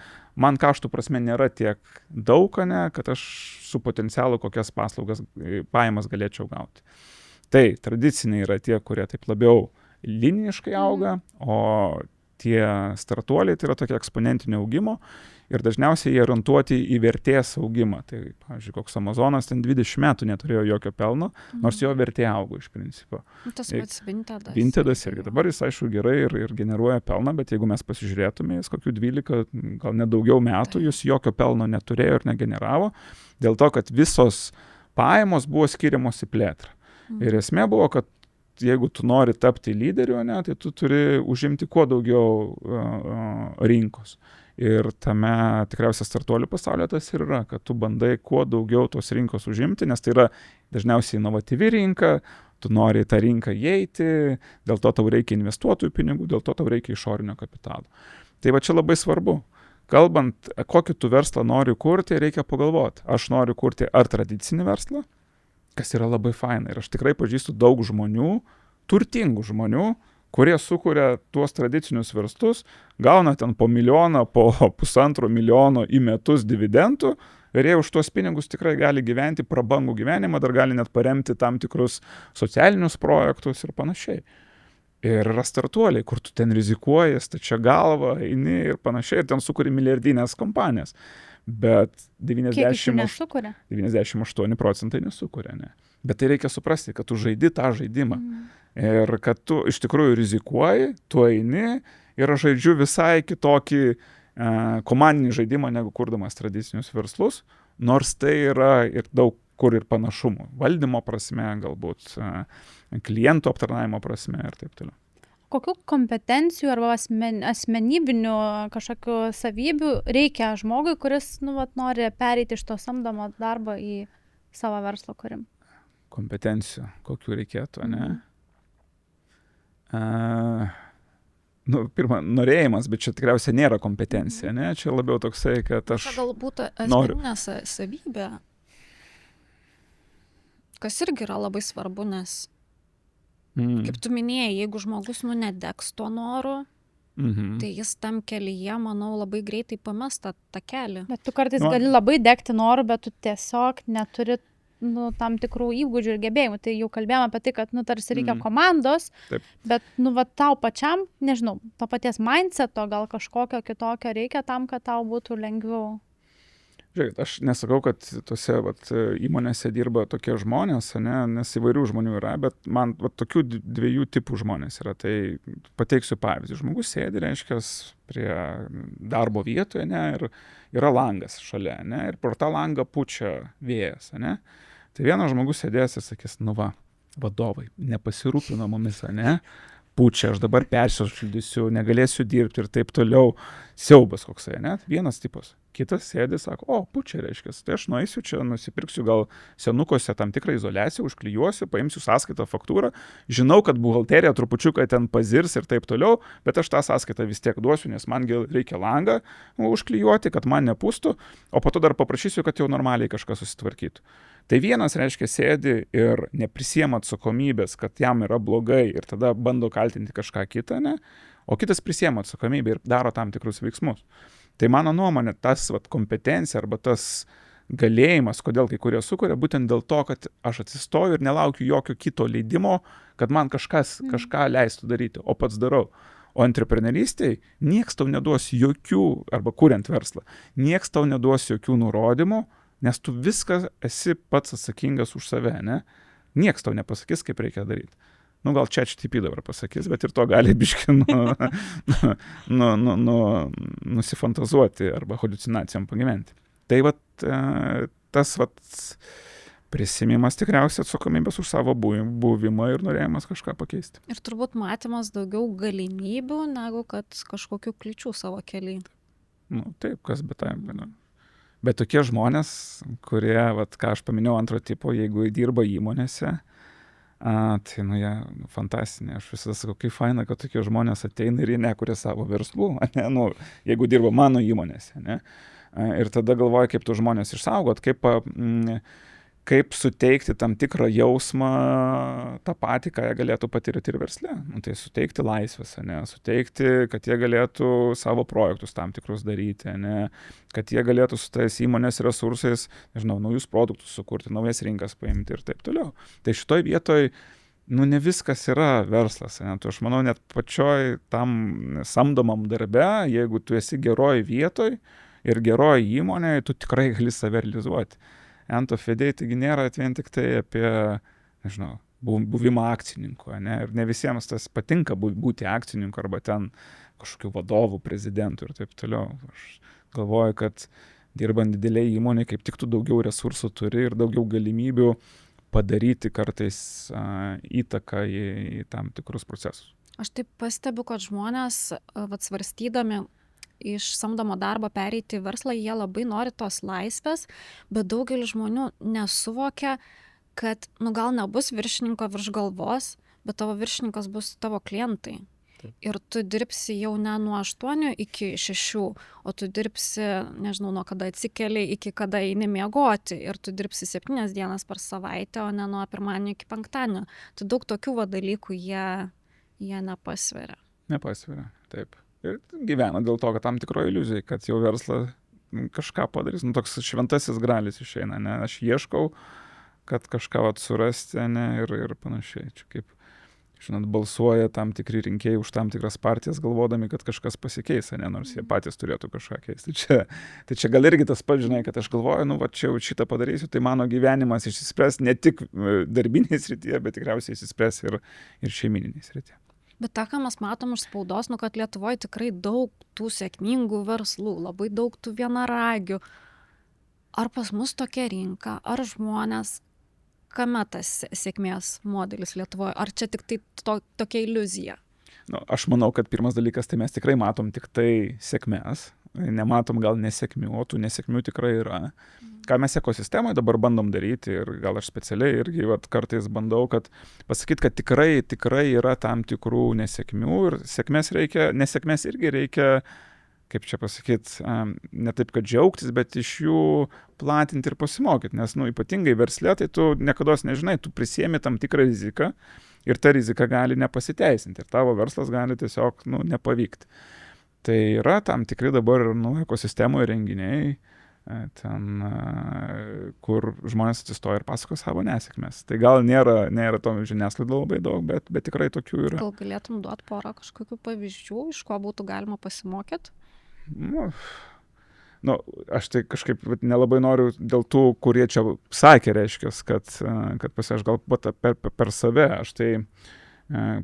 Speaker 1: man kaštų prasme nėra tiek daug, kad aš su potencialu kokias pajamas galėčiau gauti. Tai tradiciniai yra tie, kurie taip labiau linijiškai auga, o tie startuoliai tai yra tokia eksponentinio augimo ir dažniausiai jie orientuoti į vertės augimą. Tai, pavyzdžiui, koks Amazonas ten 20 metų neturėjo jokio pelno, nors jo vertė augo iš principo.
Speaker 2: Tas pats Vintedas.
Speaker 1: Vintedas irgi. Dabar jis, aišku, gerai ir generuoja pelną, bet jeigu mes pasižiūrėtume, jis kokių 12, gal net daugiau metų, jis jokio pelno neturėjo ir negeneravo, dėl to, kad visos pajamos buvo skiriamos į plėtrą. Ir esmė buvo, kad jeigu tu nori tapti lyderiu, tai tu turi užimti kuo daugiau rinkos. Ir tame tikriausiai startuolių pasaulyje tas ir yra, kad tu bandai kuo daugiau tos rinkos užimti, nes tai yra dažniausiai inovatyvi rinka, tu nori į tą rinką įeiti, dėl to tau reikia investuotojų pinigų, dėl to tau reikia išorinio kapitalo. Tai va čia labai svarbu. Kalbant, kokį tu verslą nori kurti, reikia pagalvoti. Aš noriu kurti ar tradicinį verslą, kas yra labai faina. Ir aš tikrai pažįstu daug žmonių, turtingų žmonių, kurie sukuria tuos tradicinius verslus, gauna ten po 1 milijoną, po 1,5 milijono į metus dividendų ir jie už tuos pinigus tikrai gali gyventi prabangų gyvenimą, dar gali net paremti tam tikrus socialinius projektus ir panašiai. Ir yra startuoliai, kur tu ten rizikuoji, stačia galva, eini ir panašiai, ir ten sukuri milijardinės kompanijas. bet
Speaker 3: Kiek iš jų nesukuria?
Speaker 1: 98% nesukuria, ne. Bet tai reikia suprasti, kad tu žaidi tą žaidimą. Ir kad tu iš tikrųjų rizikuoji, tu eini ir aš žaidžiu visai kitokį komandinį žaidimą, negu kurdamas tradicinius verslus, nors tai yra ir daug kur ir panašumų. Valdymo prasme, galbūt klientų aptarnavimo prasme ir taip toliau.
Speaker 3: Kokių kompetencijų arba asmenybinių kažkokių savybių reikia žmogui, kuris nori pereiti iš to samdomo darbo į savo verslo kūrimą?
Speaker 1: Kompetencijų, kokių reikėtų, ne? Pirma, norėjimas, bet čia tikriausiai nėra kompetencija, ne? Čia labiau toksai, kad aš
Speaker 2: Čia galbūt
Speaker 1: noriu.
Speaker 2: asmeninė savybė, kas irgi yra labai svarbu, nes, kaip tu minėjai, jeigu žmogus nedegs tuo noru, tai jis tam kelyje, manau, labai greitai pames tą kelią.
Speaker 3: Bet tu kartais gali labai degti noru, bet tu tiesiog neturi tam tikrų įgūdžių ir gebėjimų. Tai jau kalbėjome apie tai, kad tarsi reikia komandos,
Speaker 1: Taip.
Speaker 3: bet tau pačiam, nežinau, to paties mindseto gal kažkokio kitokio reikia tam, kad tau būtų lengviau.
Speaker 1: Žiūrėkit, aš nesakau, kad tose įmonėse dirba tokie žmonės, ne, nes įvairių žmonių yra, bet man tokių dviejų tipų žmonės yra. Tai pateiksiu pavyzdį. Žmogus sėdi, reiškia, prie darbo vietoje, ne, ir yra langas šalia, ne, ir pro tą langą pučia vėjas, ne. Tai vienas žmogus sėdės ir sakys, vadovai, nepasirūpino mumis, ne, pučia, aš dabar persišildysiu, negalėsiu dirbti ir taip toliau. Siaubas koksai, ne, vienas tipas. Kitas sėdi, sako, pučia, reiškia, tai aš nueisiu čia, nusipirksiu gal senukose tam tikrą izoliaciją, užklijuosiu, paimsiu sąskaitą, faktūrą, žinau, kad buhalterija trupučiuką ten pazirs ir taip toliau, bet aš tą sąskaitą vis tiek duosiu, nes man reikia langą užklijuoti, kad man nepūstų, o po to dar paprašysiu, kad jau normaliai kažkas susitvarkytų. Tai vienas, reiškia, sėdi ir neprisiema atsakomybės, kad jam yra blogai ir tada bando kaltinti kažką kitą, ne? O kitas prisiema atsakomybę ir daro tam tikrus veiksmus. Tai mano nuomonė, tas kompetencija arba tas galėjimas, kodėl kai kurie sukuria, būtent dėl to, kad aš atsistoju ir nelaukiu jokio kito leidimo, kad man kažką leistų daryti, o pats darau. O entrepreneurystėje nieks tau neduos jokių, arba kuriant verslą, nieks tau neduos jokių nurodymų, nes tu viską esi pats atsakingas už save, ne? Nieks tau nepasakys, kaip reikia daryti. Gal ChatGPT dabar pasakys, bet ir to gali biški nusifantazuoti arba haliucinacijom pagyventi. Tai tas prisimimas tikriausiai atsakomybės už savo buvimą ir norėjimas kažką pakeisti.
Speaker 2: Ir turbūt matymas daugiau galimybių, negu kad kažkokių kliūčių savo kelyje.
Speaker 1: Taip, kas be tai. Bet tokie žmonės, kurie, ką aš paminėjau antro tipo, jeigu dirba įmonėse, tai jie fantastiniai. Aš visada sakau, kaip faina, kad tokie žmonės ateina ir jie nekuria savo verslų, ne? Jeigu dirba mano įmonėse, ne? Ir tada galvoju, kaip tu žmonės išsaugot, kaip suteikti tam tikrą jausmą tą patį, ką jie galėtų patirti ir versle. Tai suteikti laisvės, ne? Suteikti, kad jie galėtų savo projektus tam tikrus daryti, ne? Kad jie galėtų su tais įmonės resursais, nežinau, naujus produktus sukurti, naujas rinkas paimti ir taip toliau. Tai šitoj vietoj, ne viskas yra verslas, ne? Tai aš manau, net pačioj tam samdomam darbe, jeigu tu esi geroj vietoj ir geroj įmonėje, tu tikrai gali save realizuoti. Ento fedei, taigi nėra vien tik tai apie, nežinau, buvimą akcininku, ne? Ir ne visiems tas patinka būti akcininku arba ten kažkokiu vadovu, prezidentu ir taip toliau. Aš galvoju, kad dirbant didelėje įmonėje, kaip tik tu daugiau resursų turi ir daugiau galimybių padaryti kartais įtaką į tam tikrus procesus.
Speaker 2: Aš taip pastebiu, kad žmonės, svarstydami iš samdomo darbo pereiti į verslą, jie labai nori tos laisvės, bet daugelis žmonių nesuvokia, kad gal nebus viršininko virš galvos, bet tavo viršininkas bus tavo klientai. Taip. Ir tu dirbsi jau ne nuo 8 iki 6, o tu dirbsi, nežinau, nuo kada atsikeli iki kada eini miegoti, ir tu dirbsi 7 dienas per savaitę, o ne nuo pirmadienio iki penktadienio. Tai daug tokių dalykų jie nepasveria.
Speaker 1: Nepasveria, taip. Ir gyvena dėl to, kad tam tikroji iliuzija, kad jau verslas kažką padarys. Toks šventasis gralis išeina, ne? Aš ieškau, kad kažką surasti, ne? Ir panašiai. Čia kaip žinot, balsuoja tam tikri rinkėjai už tam tikras partijas, galvodami, kad kažkas pasikeis, ne, nors jie patys turėtų kažką keisti. Tai čia gal irgi tas pats, žinai, kad aš galvoju, nu, va, čia jau šitą padarysiu, tai mano gyvenimas išsispręs ne tik darbinėje srityje, bet tikriausiai išsispręs ir šeimininėje srityje.
Speaker 2: Bet tą, ką mes matom iš spaudos, nu, kad Lietuvoje tikrai daug tų sėkmingų verslų, labai daug tų vienaragių. Ar pas mus tokia rinka, ar žmonės, kame tas sėkmės modelis Lietuvoje, ar čia tik tai tokia iliuzija?
Speaker 1: Nu, aš manau, kad pirmas dalykas, tai mes tikrai matom tik tai sėkmės, nematom gal nesėkmių, o tų nesėkmių tikrai yra. Ką mes ekosistemoje dabar bandom daryti ir gal aš specialiai irgi kartais bandau, kad pasakyti, kad tikrai yra tam tikrų nesėkmių ir nesėkmės irgi reikia, kaip čia pasakyti, ne taip, kad džiaugtis, bet iš jų platinti ir pasimokyti, nes, nu, ypatingai versle, tai tu niekada nežinai, tu prisiemi tam tikrą riziką ir ta rizika gali nepasiteisinti ir tavo verslas gali tiesiog, nu, nepavykti. Tai yra tam tikri dabar, nu, ekosistemoje renginiai, ten, kur žmonės atsistoja ir pasako savo nesėkmės. Tai gal nėra to žiniasklaido labai daug, bet tikrai tokių yra.
Speaker 2: Gal galėtum duoti porą kažkokių pavyzdžių, iš ko būtų galima pasimokyti?
Speaker 1: Nu, aš tai kažkaip nelabai noriu dėl tų, kurie čia sakė, reiškia, kad aš gal per save, aš tai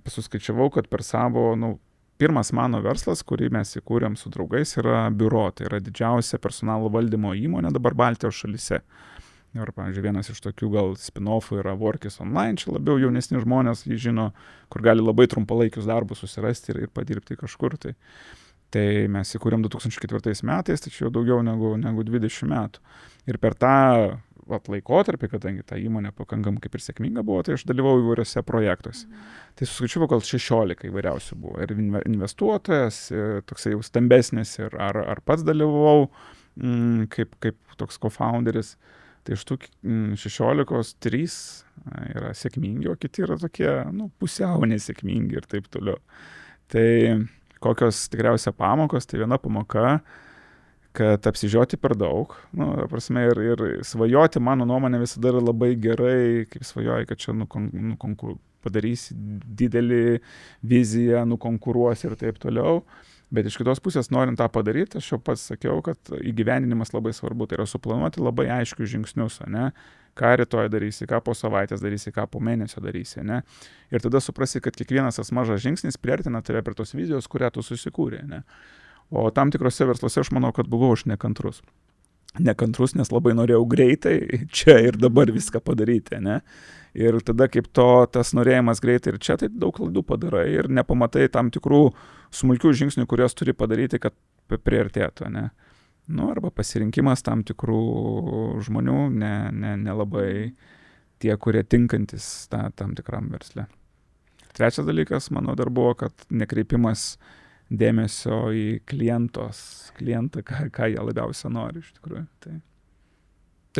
Speaker 1: pasuskaičiavau, kad per savo, nu, pirmas mano verslas, kurį mes įkūrėm su draugais, yra biuro, tai yra didžiausia personalo valdymo įmonė dabar Baltijos šalyse. Ir, pavyzdžiui, vienas iš tokių gal spin-offų yra Workis Online, čia labiau jaunesni žmonės jį žino, kur gali labai trumpalaikius darbus susirasti ir padirbti kažkur. Tai mes įkūrėm 2004 metais, tai čia jau daugiau negu 20 metų. Ir per tą laikotarpį, kadangi ta įmonė pakankamai kaip ir sėkminga buvo, tai aš dalyvau įvairiose projektuose. Tai suskaičiavau, gal 16 įvairiausių buvo. Ir investuotojas, toksai jau stambesnis, ir ar pats dalyvau kaip toks co-founderis. Tai iš tų 16 3 yra sėkmingi, o kiti yra tokie, nu, pusiau nesėkmingi ir taip toliau. Tai kokios tikriausia pamokos, tai viena pamoka, kad apsižioti per daug, nu, prasme, ir svajoti, mano nuomonė, visada yra labai gerai, kaip svajoji, kad čia padarysi didelį viziją, nukonkuruosi ir taip toliau, bet iš kitos pusės, norint tą padaryti, aš jau pats sakiau, kad įgyvendinimas labai svarbu, tai yra suplanuoti labai aiškius žingsnius, ne? Ką rytoj darysi, ką po savaitės darysi, ką po mėnesio darysi, ne? Ir tada suprasi, kad kiekvienas tas mažas žingsnis priartina tave prie tos vizijos, kurią tu susikūrė, ne? O tam tikrose versluose aš manau, kad buvau aš nekantrus. Nekantrus, nes labai norėjau greitai čia ir dabar viską padaryti, ne? Ir tada kaip tas norėjimas greitai ir čia, tai daug klaidų padarai ir nepamatai tam tikrų smulkių žingsnių, kuriuos turi padaryti, kad priartėtų, ne? Nu, arba pasirinkimas tam tikrų žmonių, nelabai tie, kurie tinkantis tam tikram versle. Trečias dalykas, mano dar buvo, kad nekreipimas dėmesio į klientą, ką jie labiausia nori iš tikrųjų.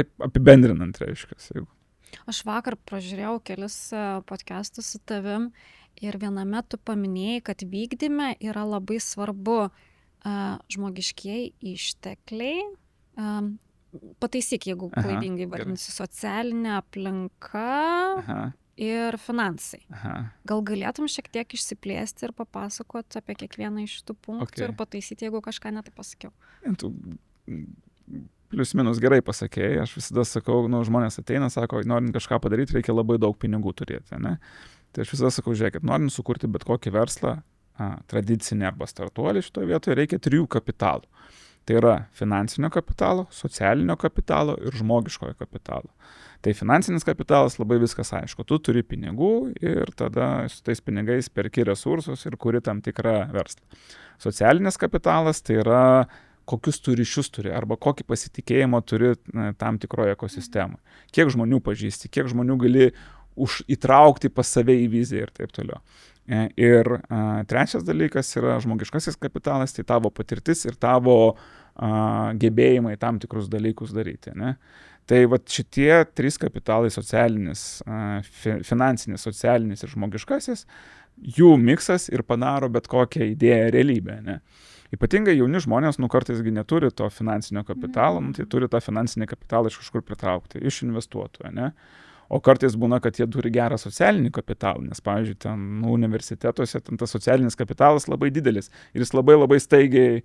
Speaker 1: Taip apibendrinant reiškia. Jeigu.
Speaker 2: Aš vakar pražiūrėjau kelis podcastus su tavim ir viename tu paminėjai, kad vykdyme yra labai svarbu žmogiškieji ištekliai, pataisyk, jeigu klaidingai vardinsiu, socialinė aplinka.
Speaker 1: Aha.
Speaker 2: Ir finansai.
Speaker 1: Aha.
Speaker 2: Gal galėtum šiek tiek išsiplėsti ir papasakoti apie kiekvieną iš tų punktų ir pataisyti, jeigu kažką netai pasakiau.
Speaker 1: Tu plius minus gerai pasakėjai, aš visada sakau, nu, žmonės ateina, sako, norint kažką padaryti, reikia labai daug pinigų turėti, ne? Tai aš visada sakau, žiūrėkit, norint sukurti bet kokį verslą, tradicinį arba startuolį šitoje vietoje, reikia 3 kapitalų. Tai yra finansinio kapitalo, socialinio kapitalo ir žmogiškojo kapitalo. Tai finansinis kapitalas labai viskas aišku. Tu turi pinigų ir tada su tais pinigais perki resursus ir kuri tam tikrą verslą. Socialinis kapitalas tai yra kokius tu ryšius turi arba kokį pasitikėjimą turi tam tikroje ekosistemoje. Kiek žmonių pažįsti, kiek žmonių gali įtraukti pas save į viziją ir taip toliau. Ir trečias dalykas yra žmogiškasis kapitalas, tai tavo patirtis ir tavo gebėjimai tam tikrus dalykus daryti, ne? Tai vat šitie 3 kapitalai socialinis, finansinis, socialinis ir žmogiškasis, jų miksas ir padaro bet kokią idėją realybę, ne? Ypatingai jauni žmonės, kartaisgi neturi to finansinio kapitalo, tai turi tą finansinį kapitalą iš kažkur pritraukti, iš investuotojų, ne? O kartais būna, kad jie turi gerą socialinį kapitalą, nes, pavyzdžiui, ten universitetuose ten tas socialinis kapitalas labai didelis ir jis labai labai staigiai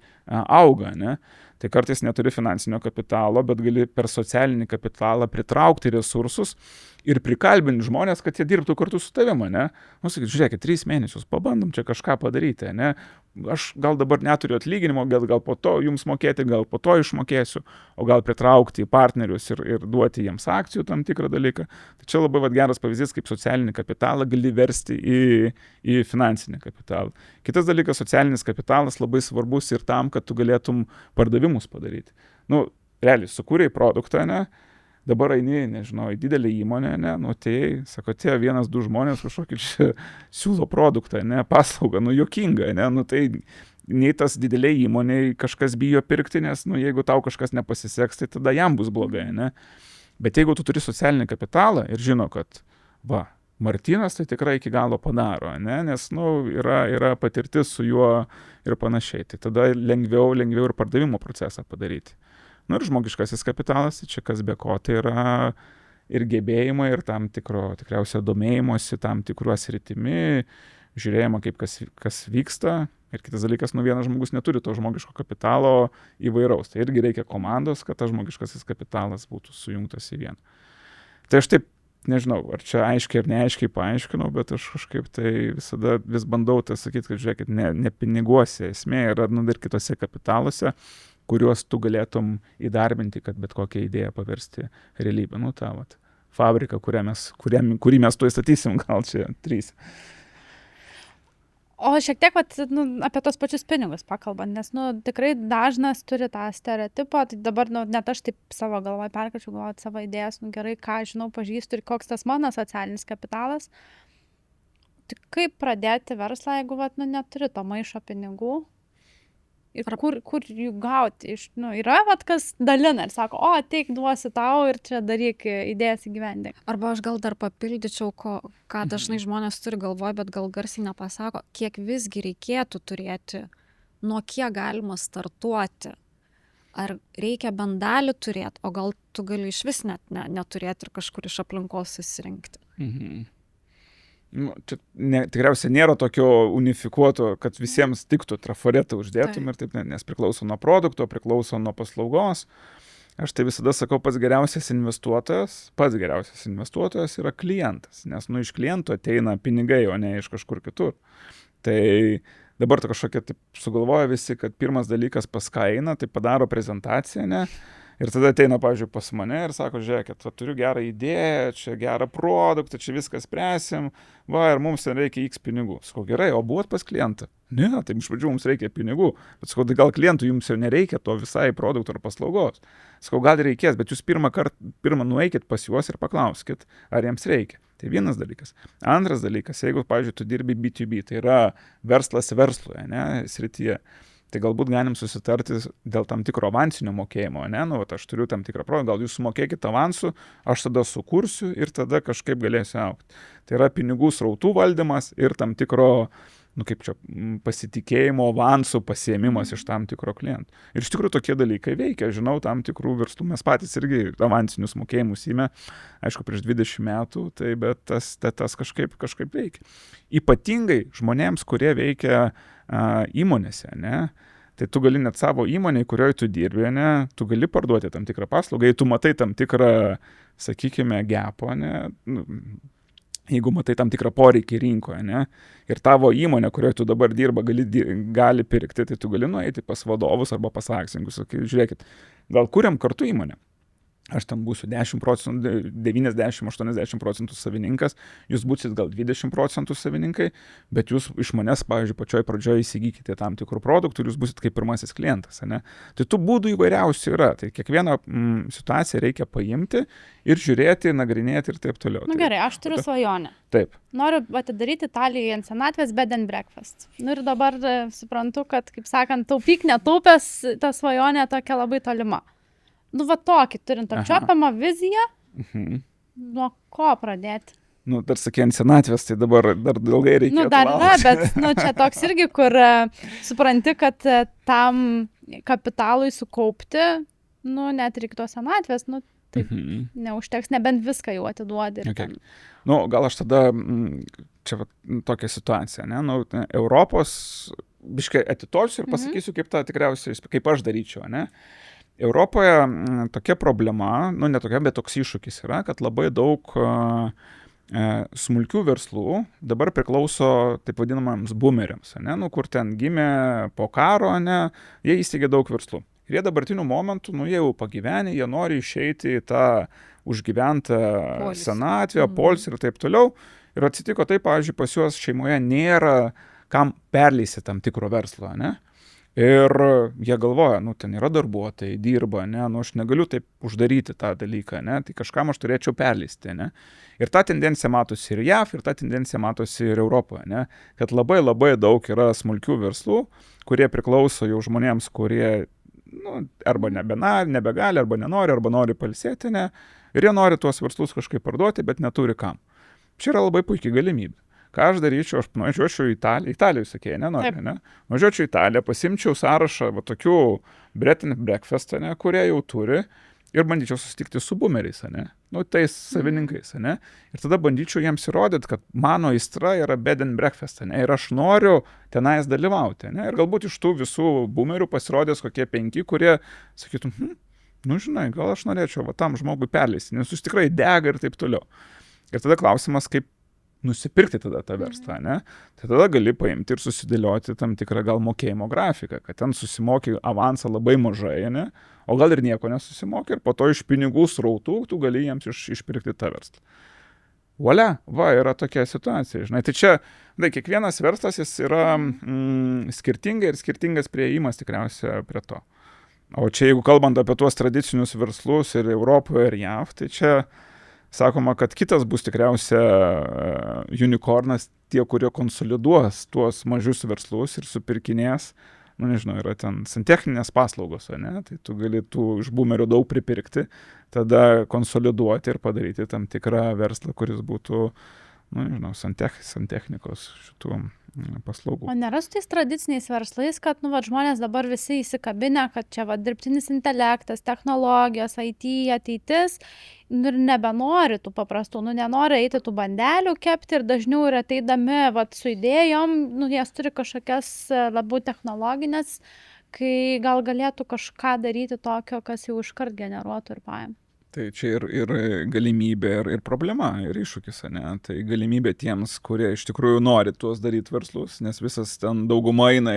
Speaker 1: auga, ne? Tai kartais neturi finansinio kapitalo, bet gali per socialinį kapitalą pritraukti resursus ir prikalbinti žmonės, kad jie dirbtų kartu su tavimi, ne? Nu, sakyt, žiūrėkit, 3 mėnesius, pabandom čia kažką padaryti, ne? Aš gal dabar neturiu atlyginimo, gal po to jums mokėti, gal po to išmokėsiu, o gal pritraukti partnerius ir duoti jiems akcijų tam tikrą dalyką. Tai čia labai geras pavyzdys, kaip socialinį kapitalą gali versti į finansinį kapitalą. Kitas dalykas, socialinis kapitalas labai svarbus ir tam, kad tu galėtum pardavimus padaryti. Nu, realiai, sukūrei produktą, ne? Dabar eini, nežinau, į didelį įmonę, ne, nu tai, sako, tie 1-2 žmonės kažkokį čia siūlo produktą, ne, paslaugą, nu juokinga, ne, nu tai nei tas didelė įmonė kažkas bijo pirkti, nes, nu jeigu tau kažkas nepasiseks, tai tada jam bus blogai, ne. Bet jeigu tu turi socialinį kapitalą ir žino, kad, va, Martynas tai tikrai iki galo padaro, ne, nes, nu, yra patirtis su juo ir panašiai, tai tada lengviau ir pardavimo procesą padaryti. Nu ir žmogiškasis kapitalas, čia kas be ko, tai yra ir gebėjimai, ir tam tikro, tikriausiai domėjimosi, tam tikruos rytimi, žiūrėjimo, kaip kas vyksta. Ir kitas dalykas, nu vienas žmogus neturi to žmogiško kapitalo įvairaus. Tai irgi reikia komandos, kad tas žmogiškasis kapitalas būtų sujungtas į vieną. Tai aš taip, nežinau, ar čia aiškiai ar neaiškiai paaiškinau, bet aš kažkaip tai visada vis bandau tai sakyti, kad žiūrėkit, ne piniguose esmė yra, nu ir kitose kapitaluose, kuriuos tu galėtum įdarbinti, kad bet kokią idėją paversti realybę. Nu, tą vat, fabriką, kurį mes tuoj statysim, gal čia 3.
Speaker 3: O šiek tiek apie tos pačius pinigus pakalbant, nes tikrai dažnas turi tą stereotipą, tai dabar net aš taip savo galvoje perkačiau, galvoti savo idėjas, gerai, ką žinau, pažįstu ir koks tas mano socialinis kapitalas. Tai kaip pradėti verslą, jeigu neturi to maišo pinigų? Ir kur jų gauti? Yra kas dalina ir sako, o ateik, duosiu tau ir čia daryk idėjas įgyvendink.
Speaker 2: Arba aš gal dar papildyčiau, ką dažnai žmonės turi galvoje, bet gal garsiai nepasako, kiek visgi reikėtų turėti, nuo kiek galima startuoti. Ar reikia bent dalį turėti, o gal tu gali iš vis net neturėti ir kažkur iš aplinkos susirinkti.
Speaker 1: Mhm. Nu, čia tikriausiai nėra tokio unifikuoto, kad visiems tiktų trafaretą uždėtum ir taip, nes priklauso nuo produkto, priklauso nuo paslaugos. Aš tai visada sakau, pats geriausias investuotojas yra klientas, nes iš kliento ateina pinigai, o ne iš kažkur kitur. Tai dabar tu kažkokia taip sugalvoja visi, kad pirmas dalykas pas ką eina, tai padaro prezentaciją, ne? Ir tada ateina, pavyzdžiui, pas mane ir sako, žiūrėkit, turiu gerą idėją, čia gerą produktą, čia viską spręsim, ir mums reikia X pinigų. Sakau, gerai, o buvot pas klientą? Ne, tai iš pradžių mums reikia pinigų, bet sakau, gal klientų jums jau nereikia to visai produkto ar paslaugos. Sakau, gal reikės, bet jūs pirmą nueikit pas juos ir paklauskit, ar jiems reikia. Tai vienas dalykas. Antras dalykas, jeigu, pavyzdžiui, tu dirbi B2B, tai yra verslas versluje, ne, srityje. Tai galbūt galim susitarti dėl tam tikro avansinio mokėjimo, ne? Aš turiu tam tikrą produktą, gal jūs sumokėkit avansu, aš tada sukursiu ir tada kažkaip galėsiu augti. Tai yra pinigų srautų valdymas ir tam tikro, pasitikėjimo avansų pasiėmimas iš tam tikro kliento. Ir iš tikrųjų tokie dalykai veikia, žinau, tam tikrų verslų, mes patys irgi avansinius mokėjimus įme, aišku, prieš 20 metų, tai bet tas kažkaip veikia. Ypatingai žmonėms, kurie veikia įmonėse, ne? Tai tu gali net savo įmonėje, kurioje tu dirbi, ne? Tu gali parduoti tam tikrą paslaugą, jei tu matai tam tikrą, sakykime, gapą, ne? Jeigu matai tam tikrą poreikį rinkoje, ne? Ir tavo įmonė, kurioje tu dabar dirba, gali pirkti, tai tu gali nueiti pas vadovus arba pas akcininkus, sakai, žiūrėkit, gal kuriam kartu įmonę. Aš ten būsiu 10%, 90-80% savininkas, jūs būsit gal 20% savininkai, bet jūs iš manęs, pavyzdžiui, pačioj pradžioje įsigykite tam tikrų produktų ir jūs būsit kaip pirmasis klientas, ne? Tai tų būdų įvairiausių yra, tai kiekvieną situaciją reikia paimti ir žiūrėti, nagrinėti ir taip toliau.
Speaker 3: Gerai, aš turiu svajonę.
Speaker 1: Taip.
Speaker 3: Noriu atidaryti Italijoje ant senatvės bed and breakfast. Ir dabar suprantu, kad, kaip sakant, taupyk netaupęs, ta svajonė tokia labai tolima. Tokį, turint apčiuopiamą viziją, nuo ko pradėti?
Speaker 1: Dar sakė, ant senatvės, tai dabar dar ilgai reikėtų
Speaker 3: dar yra, bet čia toks irgi, kur supranti, kad tam kapitalui sukaupti, net reiktų senatvės, taip neužteks, nebent viską jau atiduodi.
Speaker 1: Okay. Nu, gal aš tada, čia tokia situacija, ne? Nu, Europos, biškai atitolsiu ir pasakysiu, kaip tą tikriausiai, kaip aš daryčiau, ne? Europoje tokia problema, nu ne tokia, bet toks iššūkis yra, kad labai daug smulkių verslų dabar priklauso taip vadinamams boomeriams, ne? Nu, kur ten gimė po karo, ne? Jie įsteigė daug verslų. Ir jie dabartiniu momentu, nu, jie jau pagyvenę, jie nori išeiti į tą užgyventą senatvę, poilsį ir taip toliau. Ir atsitiko taip, pavyzdžiui, pas juos šeimoje nėra kam perleisti tam tikro verslo, ne? Ir jie galvoja, nu, ten yra darbuotojai, dirba, ne? Nu, aš negaliu taip uždaryti tą dalyką, ne? Tai kažkam aš turėčiau perleisti, ne? Ir ta tendencija matosi ir JAV, ir ta tendencija matosi ir Europoje, ne? Kad labai labai daug yra smulkių verslų, kurie priklauso jau žmonėms, kurie nu, arba nebegali, arba nenori, arba nori pailsėti, ne? Ir jie nori tuos verslus kažkaip parduoti, bet neturi kam. Čia yra labai puikiai galimybė. Ką aš daryčiau, aš nuvažiuočiau į Italiją, Italijoj sakė, nenori, ne? Nuvažiuočiau į Italiją, pasimčiau sąrašą va, tokių bread and breakfast, ne, kurie jau turi, ir bandyčiau susitikti su boomeriais, ne? Nu, tais savininkais, ne? Ir tada bandyčiau jiems įrodyti, kad mano aistra yra bed and breakfast, ne? Ir aš noriu tenais dalyvauti, ne? Ir galbūt iš tų visų boomerių pasirodės kokie 5, kurie sakytų, nu žinai, gal aš norėčiau va, tam žmogui perleisti, nes jis tikrai dega ir taip toliau. Ir tada klausimas, kaip nusipirkti tada tą verslą, ne? Tai tada gali paimti ir susidėlioti tam tikrą gal mokėjimo grafiką, kad ten susimoki avansą labai mažai, ne? O gal ir nieko nesusimoki ir po to iš pinigų srautų tu gali jiems išpirkti tą verslą. Volia, va, yra tokia situacija, žinai. Tai čia, kiekvienas verslas jis yra skirtingai ir skirtingas priėjimas tikriausiai prie to. O čia jeigu kalbant apie tuos tradicinius verslus ir Europoje ir JAV, tai čia sakoma, kad kitas bus tikriausia unicornas, tie, kurie konsoliduos tuos mažius verslus ir supirkinės, nu nežinau, yra ten santechninės paslaugos, ne? Tai tu gali tų iš boomerių daug pripirkti, tada konsoliduoti ir padaryti tam tikrą verslą, kuris būtų, nu nežinau, santechnikos šitų paslaugų.
Speaker 3: O nėra su tais tradiciniais verslais, kad nu, va, žmonės dabar visi įsikabinę, kad čia va, dirbtinis intelektas, technologijos, IT ateitis, nu, ir nebenori tų paprastų, nu, nenori eiti tų bandelių kepti ir dažniau ir ateidami va, su idėjom, nu, jas turi kažkokias labiau technologinės, kai gal galėtų kažką daryti tokio, kas jau iškart generuotų ir pajam.
Speaker 1: Tai čia ir galimybė, ir problema, ir iššūkis, ne? Tai galimybė tiems, kurie iš tikrųjų nori tuos daryti verslus, nes visas ten dauguma eina,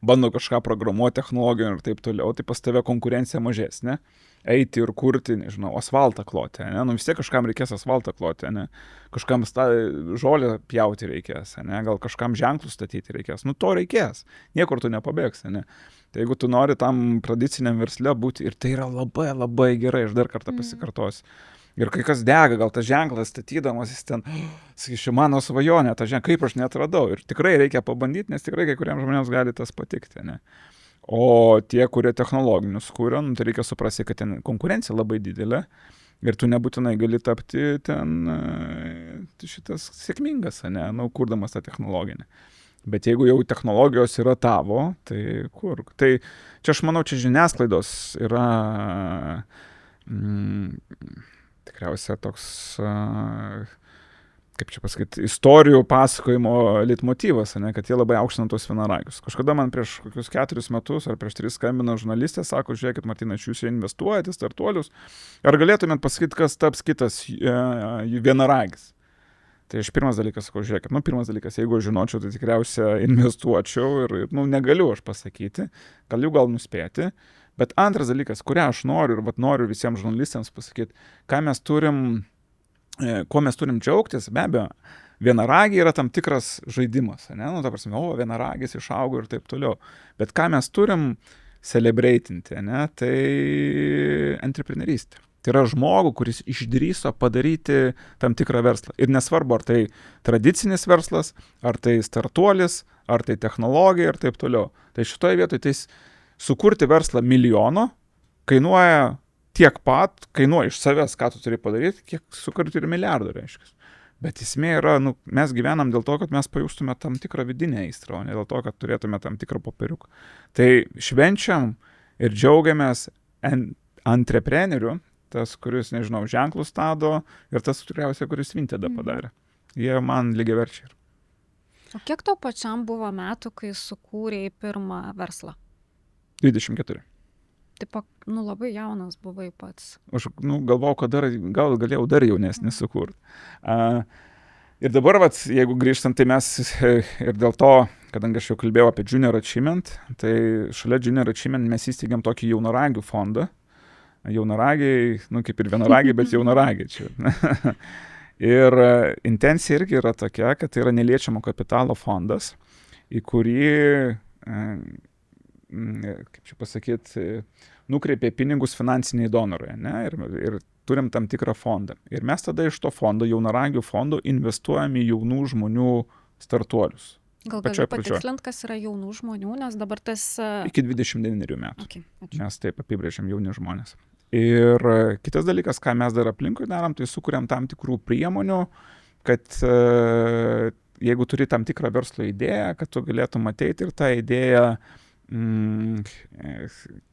Speaker 1: bando kažką programuoti, technologijų ir taip toliau, tai pas tave konkurencija mažesnė. Eiti ir kurti, nežinau, asfaltą kloti, ne? Nu vis tiek kažkam reikės asfaltą kloti, ne? Kažkam žolę pjauti reikės, ne? Gal kažkam ženklus statyti reikės. Nu to reikės, niekur tu nepabėgsi, ne? Tai jeigu tu nori tam tradiciniam versle būti, ir tai yra labai labai gerai, aš dar kartą pasikartosiu. Ir kai kas dega, gal tas ženklas statydamas, jis ten, sakyčiau, mano svajonė, tą ženklą, kaip aš netradau. Ir tikrai reikia pabandyti, nes tikrai kai kuriems žmonėms gali tas patikti, ne? O tie, kurie technologinius kūrė, nu, tai reikia suprasti, kad ten konkurencija labai didelė ir tu nebūtinai gali tapti ten šitas sėkmingas, ne, nu, kurdamas tą technologinę. Bet jeigu jau technologijos yra tavo, tai kur? Tai čia aš manau, čia žiniasklaidos yra tikriausiai toks, kaip čia pasakyti, istorijų pasakojimo leitmotyvas, ne, kad jie labai aukština tuos vienaragius. Kažkada man prieš kokius 4 metus ar prieš 3 skambino žurnalistė, sako, žiūrėkit, Martynai, jūs investuojate startuolius, ar galėtumėt pasakyti, kas taps kitas vienaragis? Tai aš pirmas dalykas sakau, žiūrėkit, nu pirmas dalykas, jeigu aš žinočiau, tai tikriausiai investuočiau ir nu, negaliu aš pasakyti, galiu gal nuspėti, bet antras dalykas, kurią aš noriu ir vat, noriu visiems žurnalistams pasakyti, kuo mes turim džiaugtis, be abejo, vienaragiai yra tam tikras žaidimas, ne, nu ta prasme, o vienaragis išaugo ir taip toliau, bet ką mes turim celebratinti, ne, tai antreprenerystė. Tai yra žmogų, kuris išdrįso padaryti tam tikrą verslą. Ir nesvarbu, ar tai tradicinis verslas, ar tai startuolis, ar tai technologija ir taip toliau. Tai šitoje vietoje tai sukurti verslą milijono kainuoja tiek pat, kainuoja iš savęs, ką tu turi padaryti, kiek sukurti ir milijardą, reiškia. Bet esmė yra, nu, mes gyvenam dėl to, kad mes pajustume tam tikrą vidinę aistrą, o ne dėl to, kad turėtume tam tikrą popieriuką. Tai švenčiam ir džiaugiamės antreprenerių, tas, kuris, nežinau, ženklus stado ir tas, tikriausiai, kuris Vintedą padarė. Jie man lygiaverčiai.
Speaker 2: O kiek tau pačiam buvo metų, kai sukūrei pirmą verslą?
Speaker 1: 24.
Speaker 2: Taip, labai jaunas buvai pats.
Speaker 1: Aš galvojau, kad gal galėjau dar jaunesnį sukurti. Ir dabar, jeigu grįžtant, tai mes ir dėl to, kadangi aš jau kalbėjau apie Junior Achievement, tai šalia Junior Achievement mes įsteigėm tokį jaunoragių fondą. Jaunaragiai, kaip ir vienaragiai, bet jaunaragiai čia. Ir intencija irgi yra tokia, kad tai yra neliečiamo kapitalo fondas, į kurį, kaip čia pasakyti, nukreipė pinigus finansiniai donorai, ne? Ir turim tam tikrą fondą. Ir mes tada iš to fondo, jaunaragių fondo, investuojam į jaunų žmonių startuolius.
Speaker 2: Gal gali patikslint, kas yra jaunų žmonių, nes dabar tas...
Speaker 1: Iki 29 metų.
Speaker 2: Okay,
Speaker 1: mes taip apibrėžiam jauni žmonės. Ir kitas dalykas, ką mes dar aplinkui darom, tai sukuriam tam tikrų priemonių, kad jeigu turi tam tikrą verslo idėją, kad tu galėtum ateiti ir tą idėją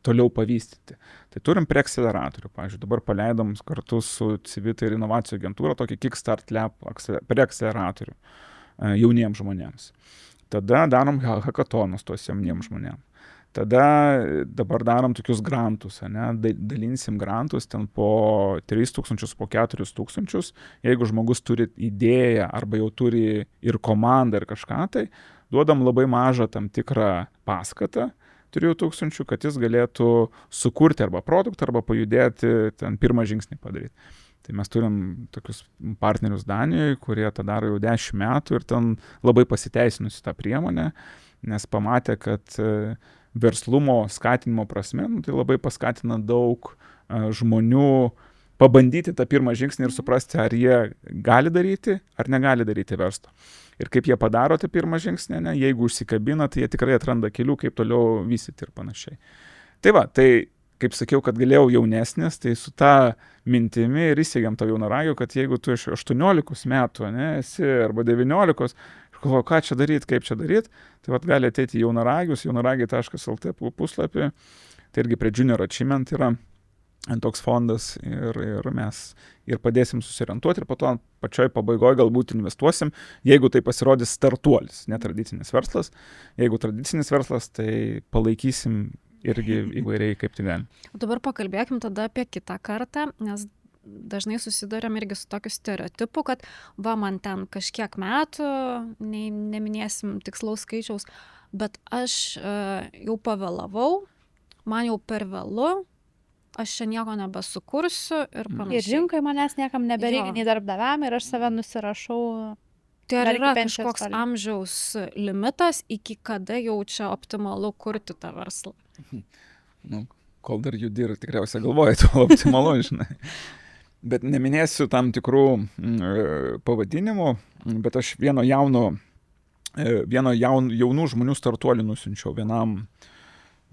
Speaker 1: toliau pavystyti. Tai turim preakceleratorių. Pavyzdžiui, dabar paleidom kartu su Civita ir inovacijų agentūra tokį Kickstart Lab preakceleratorių jauniems žmonėms. Tada darom hackathonus tuos jauniems žmonėms. Tada dabar darom tokius grantus, dalinsim grantus ten po 3000, po 4000. Jeigu žmogus turi idėją arba jau turi ir komandą ir kažką, tai duodam labai mažą tam tikrą paskatą 3000, kad jis galėtų sukurti arba produktą, arba pajudėti ten pirmą žingsnį padaryti. Tai mes turim tokius partnerius Danijoje, kurie tą daro jau 10 metų ir ten labai pasiteisinusi tą priemonę, nes pamatė, kad verslumo skatinimo prasme, tai labai paskatina daug žmonių pabandyti tą pirmą žingsnį ir suprasti, ar jie gali daryti, ar negali daryti verslo. Ir kaip jie padaro tą pirmą žingsnį, jeigu užsikabina, tai jie tikrai atranda kelių, kaip toliau vystyti ir panašiai. Tai kaip sakiau, kad galėjau jaunesnis, tai su tą mintimi ir įsteigėm tą jaunaragių, kad jeigu tu iš 18 metų esi arba 19, galvoju, ką čia daryti, kaip čia daryti, tai gali ateiti jaunaragius, jaunaragiai.lt puslapį, tai irgi prie Junior Achievement yra toks fondas ir mes ir padėsim susiorientuoti ir po to pačioj pabaigoje galbūt investuosim, jeigu tai pasirodys startuolis, netradicinis verslas. Jeigu tradicinis verslas, tai palaikysim irgi įvairiai kaip tai galim.
Speaker 2: O dabar pakalbėkim tada apie kitą kartą, nes dažnai susiduriam irgi su tokiu stereotipu, kad man ten kažkiek metų, neminėsim tikslaus skaičiaus, bet aš jau pavėlavau, man jau per vėlu, aš čia nieko nebesukursiu ir panašiai.
Speaker 3: Ir rinkai manęs niekam nebereikia, nei darbdaviam, ir aš save nusirašau.
Speaker 2: Tai yra kažkoks amžiaus limitas, iki kada jau čia optimalu kurti tą verslą?
Speaker 1: Kol dar judi ir tikriausiai galvoji, to optimalu, žinai. Bet neminėsiu tam tikrų pavadinimų, bet aš vieno jaunų žmonių startuolį nusiunčiau vienam,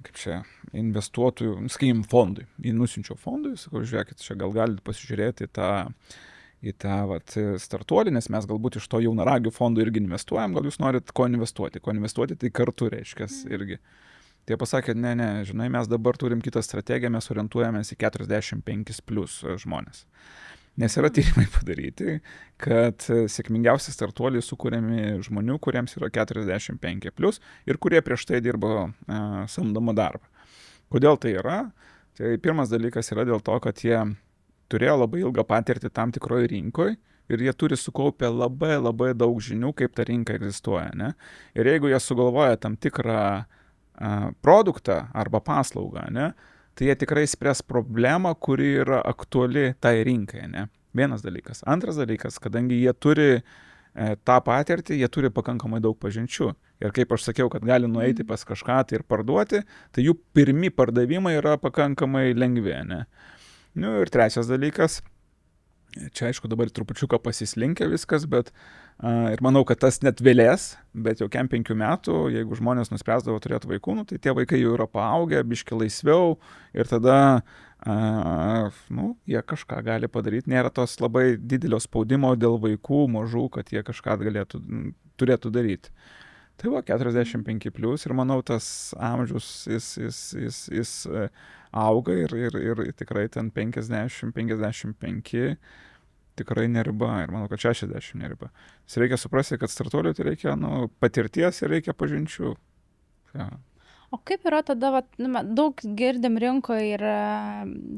Speaker 1: kaip čia, investuotojų, sakykim, fondui. Jį nusiunčiau fondui, sakau, žiūrėkit, čia gal galite pasižiūrėti į tą startuolį, nes mes galbūt iš to jaunaragių fondo irgi investuojam, gal jūs norit ko investuoti. Ko investuoti, tai kartu reiškia irgi. Tai pasakė, ne, žinai, mes dabar turim kitą strategiją, mes orientuojamės į 45 plus žmonės. Nes yra tyrimai padaryti, kad sėkmingiausi startuoliai sukūrėmi žmonių, kuriems yra 45 plus ir kurie prieš tai dirbo samdomą darbą. Kodėl tai yra? Tai pirmas dalykas yra dėl to, kad jie turėjo labai ilgą patirtį tam tikroje rinkoje ir jie turi sukaupę labai labai daug žinių, kaip ta rinka egzistuoja. Ne? Ir jeigu jie sugalvoja tam tikrą produktą arba paslaugą, ne, tai jie tikrai spręs problemą, kuri yra aktuali tai rinkai. Ne? Vienas dalykas. Antras dalykas, kadangi jie turi tą patirtį, jie turi pakankamai daug pažinčių. Ir kaip aš sakiau, kad gali nueiti pas kažką tai ir parduoti, tai jų pirmi pardavimai yra pakankamai lengvi. Ne? Ir trečias dalykas, čia aišku dabar trupučiuką pasislinkia viskas, bet ir manau, kad tas net vėlės, bet jau 5 metų, jeigu žmonės nuspręsdavo turėti vaikų, tai tie vaikai jau yra paaugę, biški laisviau ir tada jie kažką gali padaryti. Nėra tos labai didelio spaudimo dėl vaikų mažų, kad jie kažką turėtų daryti. Tai va, 45 plus ir manau, tas amžius jis auga ir tikrai ten 50-55 tikrai neriba ir manau, kad 60 neriba. Jis reikia suprasti, kad startuoliui tai reikia patirties ir reikia pažinčių. Ja.
Speaker 3: O kaip yra tada, daug girdim rinkoje ir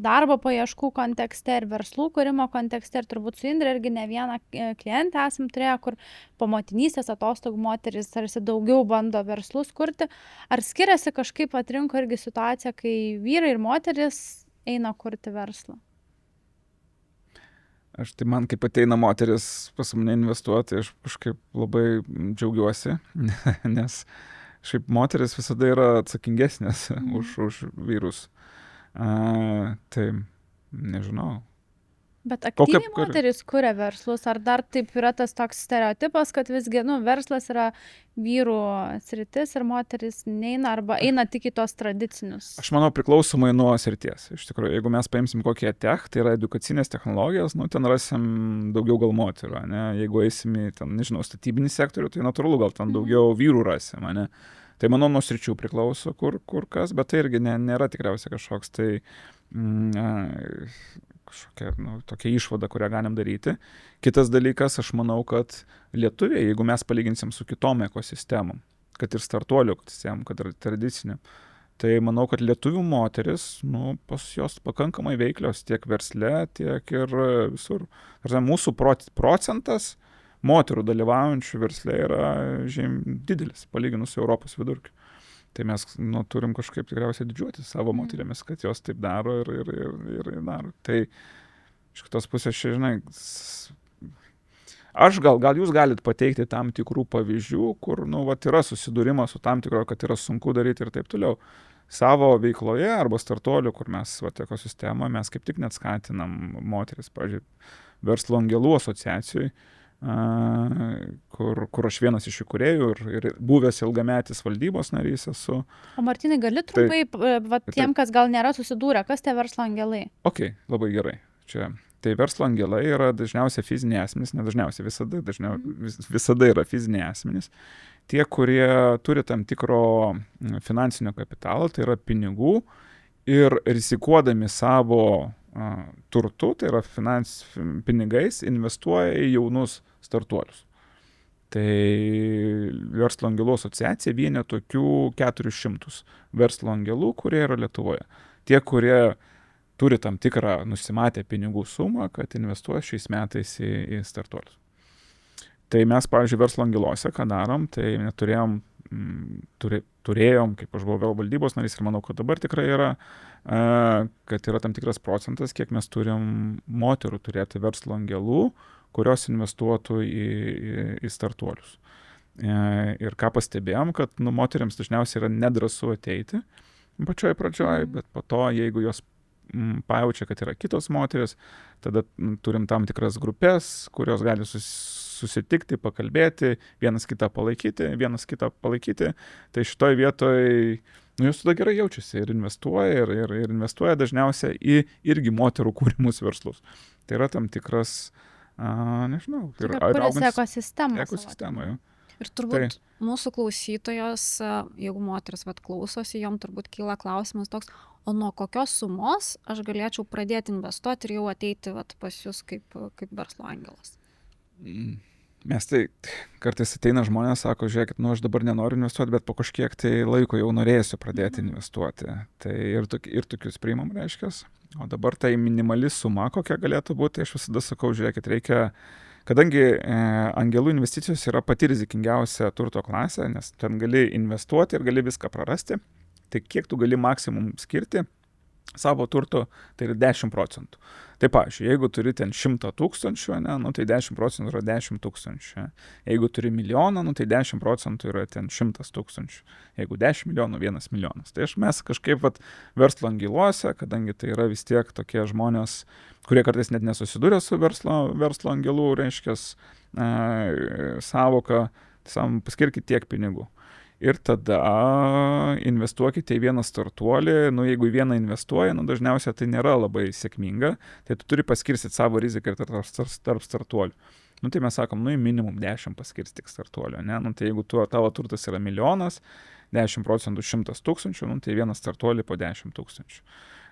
Speaker 3: darbo paieškų kontekste, ir verslų kūrimo kontekste, ir turbūt su Indre irgi ne vieną klientę esam turėję, kur po motinystės atostogų moteris tarsi daugiau bando verslus kurti. Ar skiriasi kažkaip atrinko irgi situacija, kai vyrai ir moteris eina kurti verslą?
Speaker 1: Tai man, kaip ateina moteris pas mane investuoti, aš kažkaip labai džiaugiuosi, nes šiaip moteris visada yra atsakingesnės už vyrus. Tai nežinau.
Speaker 3: Bet aktyviai moteris kuria verslus, ar dar taip yra tas toks stereotipas, kad visgi, verslas yra vyrų sritis ir moteris neina arba eina tik į tos tradicinius?
Speaker 1: Aš manau, priklausomai nuo srities. Iš tikrųjų, jeigu mes paimsim kokie tech, tai yra edukacinės technologijos, ten rasim daugiau gal moterų, ne? Jeigu eisim į, nežinau, statybinį sektorių, tai natūralu, gal ten daugiau vyrų rasim, ne? Tai manau, nuo sričių priklauso kur kas, bet tai irgi nėra tikriausiai kažkoks tai kažkokia tokia išvada, kurią galim daryti. Kitas dalykas, aš manau, kad lietuviai, jeigu mes palyginsim su kitom ekosistemom, kad ir startuolių ekosistemom, kad ir tradicinių, tai manau, kad lietuvių moteris, pas jos pakankamai veiklios tiek versle, tiek ir visur. Mūsų procentas moterų dalyvaujančių versle yra didelis, palyginus su Europos vidurkiu. Tai mes turim kažkaip tikriausiai didžiuoti savo moterimis, kad jos taip daro ir daro. Tai iš kitos pusės, žinai, gal jūs galit pateikti tam tikrų pavyzdžių, kur yra susidūrimas su tam tikro, kad yra sunku daryti ir taip toliau. Savo veikloje arba startuolių, kur mes ekosistemą, mes kaip tik net skatinam moteris, pavyzdžiui, Verslo angelų asociacijai, kur aš vienas iš įkūrėjų ir buvęs ilgametis valdybos narys esu.
Speaker 3: O Martynai, gali trumpai, tiem, kas gal nėra susidūrę, kas tie verslo angelai?
Speaker 1: Ok, labai gerai. Tai verslo angelai yra dažniausiai fiziniai asmenys, nedažniausiai, visada yra fiziniai asmenys. Tie, kurie turi tam tikro finansinio kapitalo, tai yra pinigų, ir rizikuodami savo turtu, tai yra pinigais, investuoja į jaunus startuolius. Tai Verslo angelų asociacija vienė tokių 400 verslo angelų, kurie yra Lietuvoje. Tie, kurie turi tam tikrą nusimatę pinigų sumą, kad investuoja šiais metais į startuolius. Tai mes, pavyzdžiui, Verslo angeluose, ką darom, tai turėjom, kaip aš buvau valdybos narys ir manau, kad dabar tikrai yra, kad yra tam tikras procentas, kiek mes turim moterų turėti verslo angelų, kurios investuotų į startuolius. Ir ką pastebėjom, kad moteriams dažniausiai yra nedrąsu ateiti pačioj pradžioj, bet po to, jeigu jos pajaučia, kad yra kitos moteris, tada turim tam tikras grupės, kurios gali susitikti, pakalbėti, vienas kitą palaikyti. Tai šitoj vietoj, jos tada gerai jaučiasi ir investuoja, ir investuoja dažniausiai į irgi moterų kūrimus verslus. Tai yra tam tikras, nežinau, ir
Speaker 3: augantis ekosistema.
Speaker 1: Jo.
Speaker 2: Ir turbūt mūsų klausytojos, jeigu moteris klausosi, jom turbūt kyla klausimas toks, o nuo kokios sumos aš galėčiau pradėti investuoti ir jau ateiti pas jūs kaip verslo angelas?
Speaker 1: Mes tai kartais ateina žmonės, sako, žiūrėkit, aš dabar nenoriu investuoti, bet po kažkiek tai laiko jau norėsiu pradėti investuoti. Tai ir tokius priimam, reiškias. O dabar tai minimali suma, kokia galėtų būti, aš visada sakau, žiūrėkit, reikia, kadangi angelų investicijos yra pati rizikingiausia turto klasė, nes ten gali investuoti ir gali viską prarasti, tai kiek tu gali maksimum skirti savo turto, tai yra 10%. Tai pavyzdžiui, jeigu turi ten 100 000, tai 10% yra 10 000. Jeigu turi 1 milijoną, tai 10% yra ten 100 000. Jeigu 10 milijonų, 1 milijonas. Tai mes kažkaip verslo angeluose, kadangi tai yra vis tiek tokie žmonės, kurie kartais net nesusiduria su verslo angelų, reiškias, savoka, paskirkit tiek pinigų. Ir tada investuokite į vieną startuolį, jeigu į vieną investuoji, dažniausiai tai nėra labai sėkminga, tai tu turi paskirstyti savo riziką tarp startuolių. Nu tai mes sakom, nu į minimum 10 paskirstyk startuolio, ne? Nu tai jeigu tavo turtas yra 1 milijonas, 10 procentų 100 tūkstančių, nu tai vieną startuolį po 10 tūkstančių.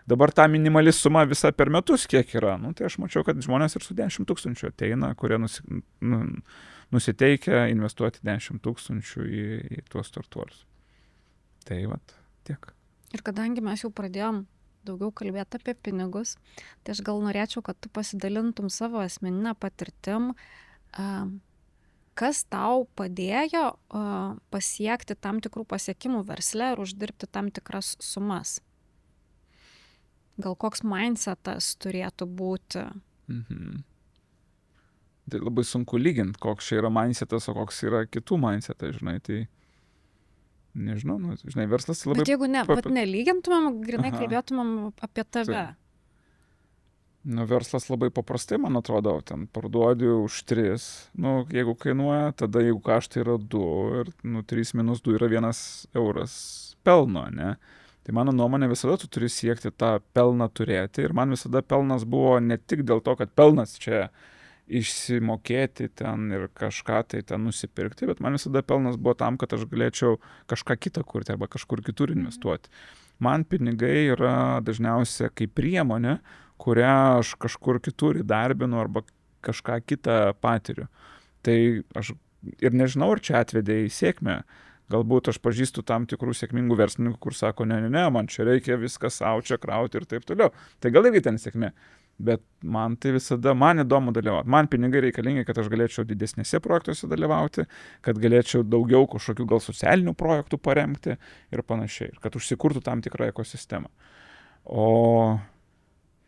Speaker 1: Dabar ta minimali suma visa per metus kiek yra, nu tai aš mačiau, kad žmonės ir su 10 tūkstančių ateina, kurie nusiteikia investuoti 10 tūkstančių į tuos startuolius. Tai vat, tiek.
Speaker 2: Ir kadangi mes jau pradėjom daugiau kalbėti apie pinigus, tai aš gal norėčiau, kad tu pasidalintum savo asmeninę patirtim, kas tau padėjo pasiekti tam tikrų pasiekimų versle ir uždirbti tam tikras sumas. Gal koks mindsetas turėtų būti?
Speaker 1: Tai labai sunku lyginti, koks čia yra mindsetas, o koks yra kitų mindsetas, žinai, tai nežinau, nu, žinai, verslas labai...
Speaker 2: Bet jeigu nelygintumėm, grinai kalbėtumėm apie tave.
Speaker 1: Tai, nu, verslas labai paprastai, man atrodo, ten parduodi už 3, nu, jeigu kainuoja, tada jeigu kaštai yra 2 ir, nu, 3 minus 2 yra 1 euras pelno, ne? Tai mano nuomonė visada tu turi siekti tą pelną turėti ir man visada pelnas buvo ne tik dėl to, kad pelnas čia išsimokėti ten ir kažką tai ten nusipirkti, bet man visada pelnas buvo tam, kad aš galėčiau kažką kitą kurti arba kažkur kitur investuoti. Man pinigai yra dažniausiai kaip priemonė, kurią aš kažkur kitur įdarbinu arba kažką kitą patiriu. Tai aš ir nežinau, ar čia atvedė į sėkmę. Galbūt aš pažįstu tam tikrų sėkmingų verslininkų, kur sako, ne, man čia reikia viską savo čia krauti ir taip toliau. Tai gal irgi ten sėkmė. Bet man tai visada, man įdomu dalyvauti. Man pinigai reikalingi, kad aš galėčiau didesnėse projektuose dalyvauti, kad galėčiau daugiau kažkokių gal socialinių projektų paremti ir panašiai. Ir kad užsikurtų tam tikrą ekosistemą. O,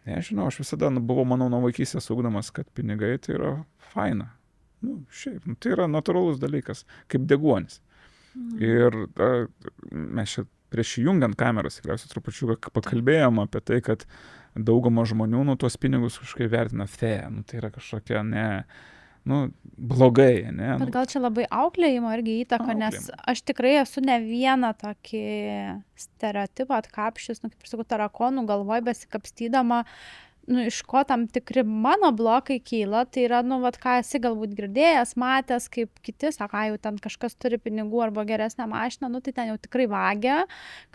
Speaker 1: nežinau, aš visada buvau, manau, nuo vaikystės ugdomas, kad pinigai tai yra faina. Nu, šiaip, tai yra natūralus dalykas, kaip deguonis. Ir mes čia prieš įjungiant kameras, tikriausiai trupučiuką pakalbėjom apie tai, kad dauguma žmonių, nu, tuos pinigus kažkaip vertina, nu, tai yra kažkokia, blogai, ne?
Speaker 3: Bet gal čia labai auklėjimo irgi įtaka, nes aš tikrai esu ne vieną tokį stereotipą atkapšius, kaip ir sakau, tarakonų galvoj besikapstydama, iš ko tam tikri mano blokai kyla, tai yra, ką esi galbūt girdėjęs, matęs, kaip kiti, sako, jau ten kažkas turi pinigų arba geresnę mašiną, tai ten jau tikrai vagia,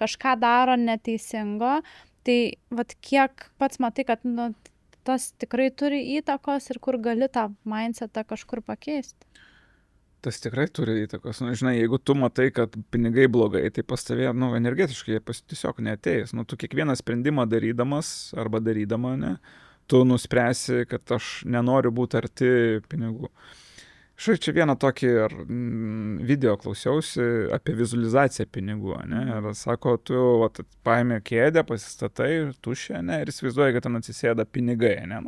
Speaker 3: kažką daro neteisingo, tai kiek pats matai, kad tas tikrai turi įtakos ir kur gali tą mindsetą kažkur pakeisti.
Speaker 1: Tas tikrai turi įtakos. Žinai, jeigu tu matai, kad pinigai blogai, tai pas tavė, energetiškai jie tiesiog neateis. Tu kiekvieną sprendimą darydamas arba darydama, ne, tu nuspręsi, kad aš nenoriu būti arti pinigų. Štai čia vieną tokį video klausiausi apie vizualizaciją pinigų, ne, ir sako, tu paėmė kėdę, pasistatai tuščią, ne, ir įsivaizduoji, kad ten atsisėda pinigai, ne,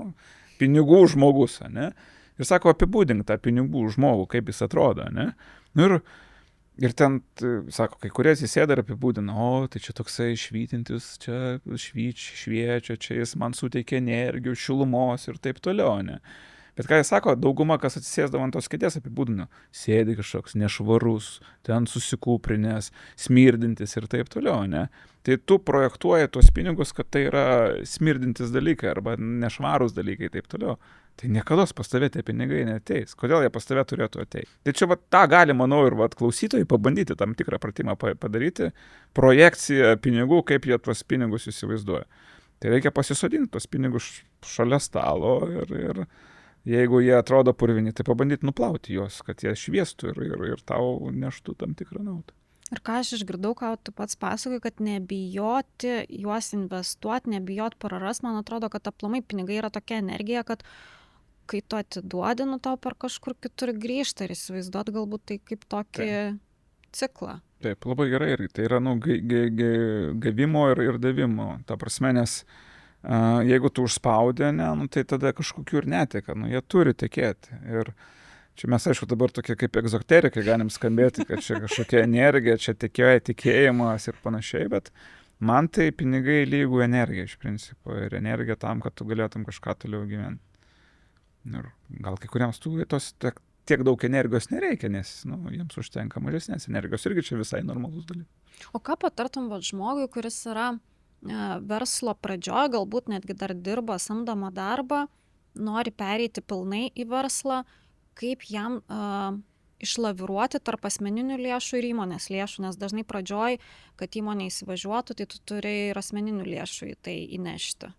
Speaker 1: pinigų žmogus, ne. Ir sako, apibūdink tą pinigų žmogų, kaip jis atrodo, ne? Ir ten, sako, kai kurie atsisėda ir apibūdina, tai čia toksai švytintis, čia šviečia, čia jis man suteikia energijos, šilumos ir taip toliau, ne? Bet ką jis sako, dauguma, kas atsisėsdavo ant tos kėdės, apibūdino, sėdi kažkoks nešvarus, ten susikūprinės, smirdintis ir taip toliau, ne? Tai tu projektuoji tuos pinigus, kad tai yra smirdintis dalykai arba nešvarūs dalykai ir taip toliau. Tai niekada pas tave tie pinigai neateis. Kodėl jie pas tave turėtų ateiti? Tai čia tą gali, manau, ir klausytojai pabandyti tam tikrą pratimą padaryti, projekciją pinigų, kaip jie tuos pinigus įsivaizduoja. Tai reikia pasisodinti tuos pinigus šalia stalo ir jeigu jie atrodo purvini, tai pabandyti nuplauti juos, kad jie šviestų ir tau neštų tam tikrą naudą.
Speaker 2: Ir ką aš išgirdau, ką tu pats pasakoji, kad nebijoti juos investuoti, nebijoti praras, man atrodo, kad aplamai pinigai yra tokia energija, kad kai tu atiduodi, tau per kažkur kitur grįžta ir įsivaizduot galbūt tai kaip tokį ciklą.
Speaker 1: Taip, labai gerai irgi. Tai yra gavimo ir davimo. Ta prasme, nes jeigu tu užspaudė, tai tada kažkokių ir neteka. Jie turi tekėti. Ir čia mes, aišku, dabar tokie kaip egzoterikai galim skambėti, kad čia kažkokia energija, čia tikėjimas ir panašiai, bet man tai pinigai lygų energija iš principo. Ir energija tam, kad tu galėtum kažką toliau gyventi. Ir gal kai kuriems tos tiek daug energijos nereikia, nes jiems užtenka mažesnės energijos. Irgi čia visai normalus dalykas.
Speaker 2: O ką patartum žmogui, kuris yra verslo pradžioje, galbūt netgi dar dirba samdomą darbą, nori pereiti pilnai į verslą, kaip jam išlaviruoti tarp asmeninių lėšų ir įmonės lėšų, nes dažnai pradžioj, kad įmonė įsivažiuotų, tai tu turi ir asmeninių lėšų į tai įnešti.